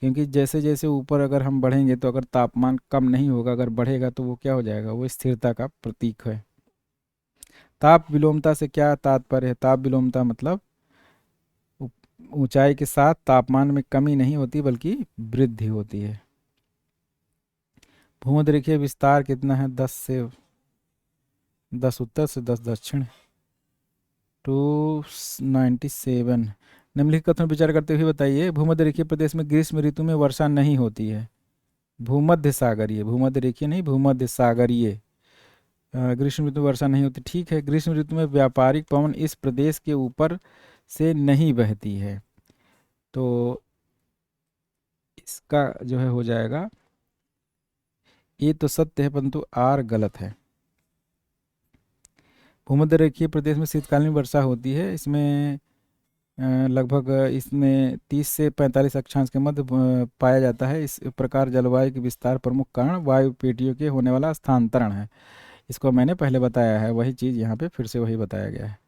क्योंकि जैसे जैसे ऊपर अगर हम बढ़ेंगे तो अगर तापमान कम नहीं होगा, अगर बढ़ेगा तो वो क्या हो जाएगा? वो स्थिरता का प्रतीक है। ताप विलोमता से क्या तात्पर्य है? ताप विलोमता मतलब ऊंचाई के साथ तापमान में कमी नहीं होती बल्कि वृद्धि होती है। भूमध्य रेखीय विस्तार कितना है? 10 उत्तर से 10 दक्षिण, 297। निम्नलिखित कथन विचार करते हुए बताइए, भूमध्य रेखीय प्रदेश में ग्रीष्म ऋतु में वर्षा नहीं होती है। भूमध्य सागरीय, भूमध्य रेखीय नहीं, भूमध्य सागरीय ग्रीष्म ऋतु में वर्षा नहीं होती, ठीक है। ग्रीष्म ऋतु में व्यापारिक पवन इस प्रदेश के ऊपर से नहीं बहती है, तो इसका जो है हो जाएगा, ये तो सत्य है परंतु आर गलत है। भूमध्य रेखीय प्रदेश में शीतकालीन वर्षा होती है। इसमें लगभग इसमें 30 से 45 अक्षांश के मध्य पाया जाता है। इस प्रकार जलवायु के विस्तार प्रमुख कारण वायु पेटियों के होने वाला स्थानांतरण है। इसको मैंने पहले बताया है, वही चीज़ यहाँ पे फिर से वही बताया गया है।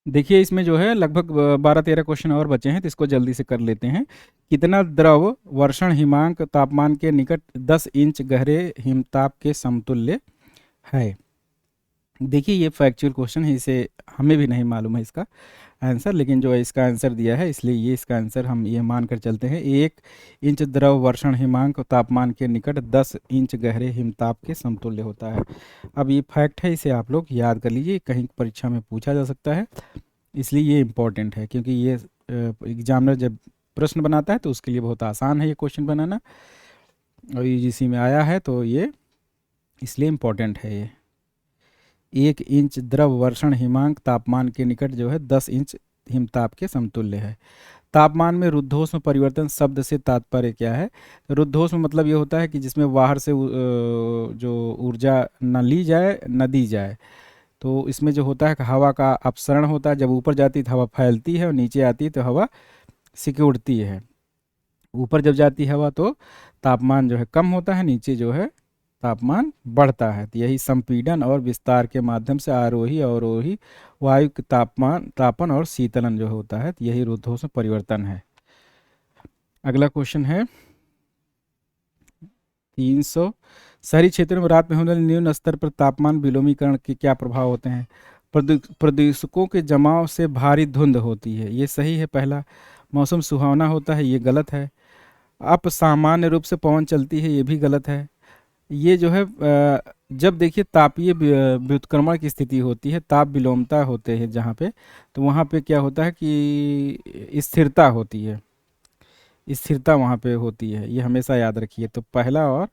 देखिए इसमें जो है लगभग 12-13 क्वेश्चन और बचे हैं, तो इसको जल्दी से कर लेते हैं। कितना द्रव वर्षण हिमांक तापमान के निकट 10 इंच गहरे हिमताप के समतुल्य है? देखिए ये फैक्चुअल क्वेश्चन है, इसे हमें भी नहीं मालूम है इसका आंसर, लेकिन जो है इसका आंसर दिया है इसलिए ये इसका आंसर हम ये मान कर चलते हैं। 1 इंच द्रव वर्षण हिमांक तापमान के निकट 10 इंच गहरे हिमताप के समतुल्य होता है। अब ये फैक्ट है, इसे आप लोग याद कर लीजिए, कहीं परीक्षा में पूछा जा सकता है, इसलिए ये इम्पोर्टेंट है, क्योंकि ये एग्जामिनर जब प्रश्न बनाता है तो उसके लिए बहुत आसान है ये क्वेश्चन बनाना, और यूजीसी में आया है तो ये इसलिए इम्पोर्टेंट है। ये 1 इंच द्रव वर्षण हिमांक तापमान के निकट जो है 10 इंच हिमताप के समतुल्य है। तापमान में रुद्धोष्म परिवर्तन शब्द से तात्पर्य क्या है? रुद्धोष्म मतलब ये होता है कि जिसमें बाहर से जो ऊर्जा न ली जाए न दी जाए, तो इसमें जो होता है कि हवा का अपसरण होता है। जब ऊपर जाती है तो हवा फैलती है और नीचे आती है तो हवा सिकुड़ती है। ऊपर जब जाती है हवा तो तापमान जो है कम होता है, नीचे जो है तापमान बढ़ता है। तो यही संपीड़न और विस्तार के माध्यम से आरोही अवरोही वायु के तापन और शीतलन जो होता है, तो यही रुद्धोष्म परिवर्तन है। अगला क्वेश्चन है 300। शहरी क्षेत्रों में रात में होने वाले न्यून स्तर पर तापमान विलोमीकरण के क्या प्रभाव होते हैं? प्रदूषकों के जमाव से भारी धुंध होती है, ये सही है पहला। मौसम सुहावना होता है, ये गलत है। अप सामान्य रूप से पवन चलती है, ये भी गलत है। ये जो है जब देखिए तापीय व्युत्क्रमण की स्थिति होती है, ताप विलोमता होते हैं जहाँ पे, तो वहाँ पे क्या होता है कि स्थिरता होती है, स्थिरता वहाँ पे होती है, ये हमेशा याद रखिए। तो पहला और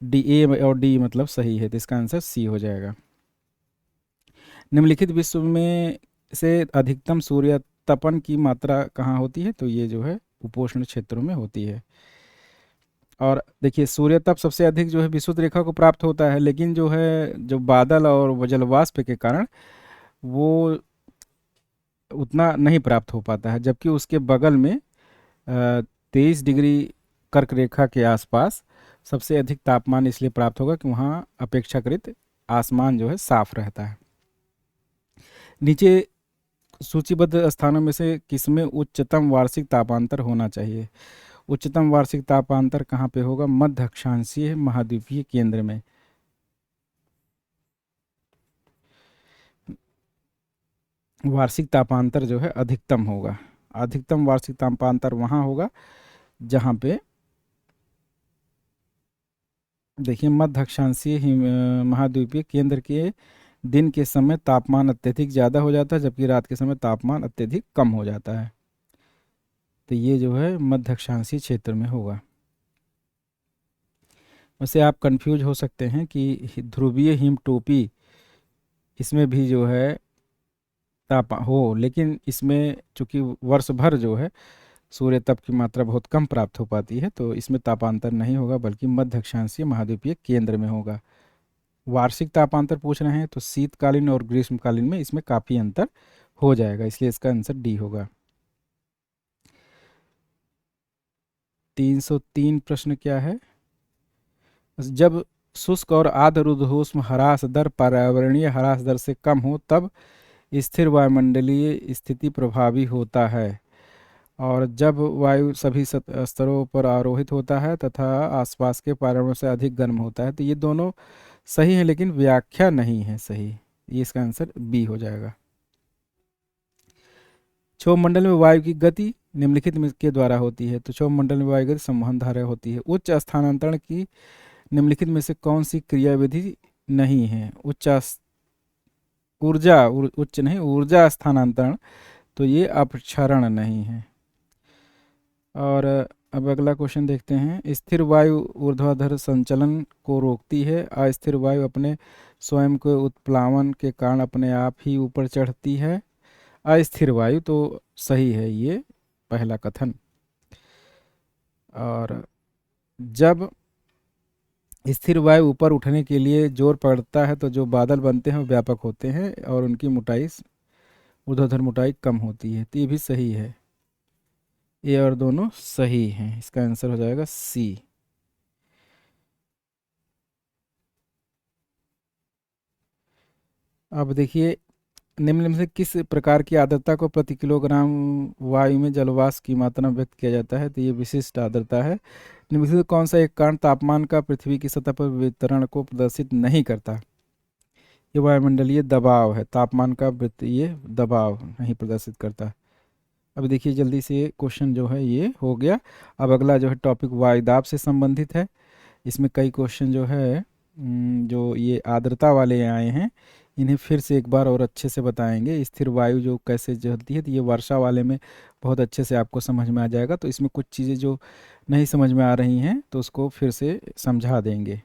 डी, ए और डी मतलब सही है, तो इसका आंसर सी हो जाएगा। निम्नलिखित विश्व में से अधिकतम सूर्य तपन की मात्रा कहाँ होती है? तो ये जो है उपोष्ण क्षेत्रों में होती है। और देखिए सूर्य तप सबसे अधिक जो है विषुवत रेखा को प्राप्त होता है, लेकिन जो है जो बादल और जल वाष्प के कारण वो उतना नहीं प्राप्त हो पाता है, जबकि उसके बगल में 23 डिग्री कर्क रेखा के आसपास सबसे अधिक तापमान इसलिए प्राप्त होगा कि वहाँ अपेक्षाकृत आसमान जो है साफ रहता है। नीचे सूचीबद्ध स्थानों में से किसमें उच्चतम वार्षिक तापांतर होना चाहिए? उच्चतम वार्षिक तापांतर कहाँ पे होगा? मध्य अक्षांशीय महाद्वीपीय केंद्र में। वार्षिक तापांतर जो है अधिकतम होगा, अधिकतम वार्षिक तापांतर वहाँ होगा जहाँ पे देखिए मध्य अक्षांशीय महाद्वीपीय केंद्र के दिन के समय तापमान अत्यधिक ज़्यादा हो जाता है, जबकि रात के समय तापमान अत्यधिक कम हो जाता है। तो ये जो है मध्य अक्षांशीय क्षेत्र में होगा। वैसे आप कंफ्यूज हो सकते हैं कि ध्रुवीय हिम टोपी इसमें भी जो है ताप हो, लेकिन इसमें चूंकि वर्ष भर जो है सूर्य तप की मात्रा बहुत कम प्राप्त हो पाती है, तो इसमें तापांतर नहीं होगा, बल्कि मध्य अक्षांशीय महाद्वीपीय केंद्र में होगा। वार्षिक तापांतर पूछ रहे हैं तो शीतकालीन और ग्रीष्मकालीन में इसमें काफ़ी अंतर हो जाएगा, इसलिए इसका आंसर डी होगा। 303 प्रश्न क्या है? जब शुष्क और आर्द्र ऊर्ध्वोष्ण ह्रास दर पर्यावरणीय ह्रास दर से कम हो तब स्थिर वायुमंडलीय स्थिति प्रभावी होता है, और जब वायु सभी स्तरों पर आरोहित होता है तथा आसपास के पर्यावरण से अधिक गर्म होता है। तो ये दोनों सही है, लेकिन व्याख्या नहीं है सही। ये इसका आंसर बी हो जाएगा। क्षोभ मंडल में वायु की गति निम्नलिखित में के द्वारा होती है? तो क्षोभ मंडल में वायु गति संवहन धारा होती है। उच्च स्थानांतरण की निम्नलिखित में से कौन सी क्रियाविधि नहीं है? उच्च नहीं, ऊर्जा स्थानांतरण, तो ये अपक्षरण नहीं है। और अब अगला क्वेश्चन देखते हैं। स्थिर वायु ऊर्ध्वाधर संचलन को रोकती है, अस्थिर वायु अपने स्वयं के उत्प्लावन के कारण अपने आप ही ऊपर चढ़ती है। अस्थिर वायु तो सही है ये पहला कथन। और जब स्थिर वायु ऊपर उठने के लिए जोर पड़ता है तो जो बादल बनते हैं वो व्यापक होते हैं और उनकी मोटाई ऊर्ध्वाधर मोटाई कम होती है। तो ये भी सही है, ये और दोनों सही हैं। इसका आंसर हो जाएगा सी। अब देखिए निम्न में से किस प्रकार की आर्द्रता को प्रति किलोग्राम वायु में जलवाष्प की मात्रा में व्यक्त किया जाता है? तो ये विशिष्ट आर्द्रता है। निम्नलिखित में कौन सा एक कारण तापमान का पृथ्वी की सतह पर वितरण को प्रदर्शित नहीं करता? ये वायुमंडलीय दबाव है, तापमान का ये दबाव नहीं प्रदर्शित करता। अब देखिए जल्दी से क्वेश्चन जो है ये हो गया। अब अगला जो है टॉपिक वायुदाब से संबंधित है। इसमें कई क्वेश्चन जो है जो ये आर्द्रता वाले आए हैं इन्हें फिर से एक बार और अच्छे से बताएंगे। स्थिर वायु जो कैसे चलती है, तो ये वर्षा वाले में बहुत अच्छे से आपको समझ में आ जाएगा। तो इसमें कुछ चीज़ें जो नहीं समझ में आ रही हैं तो उसको फिर से समझा देंगे।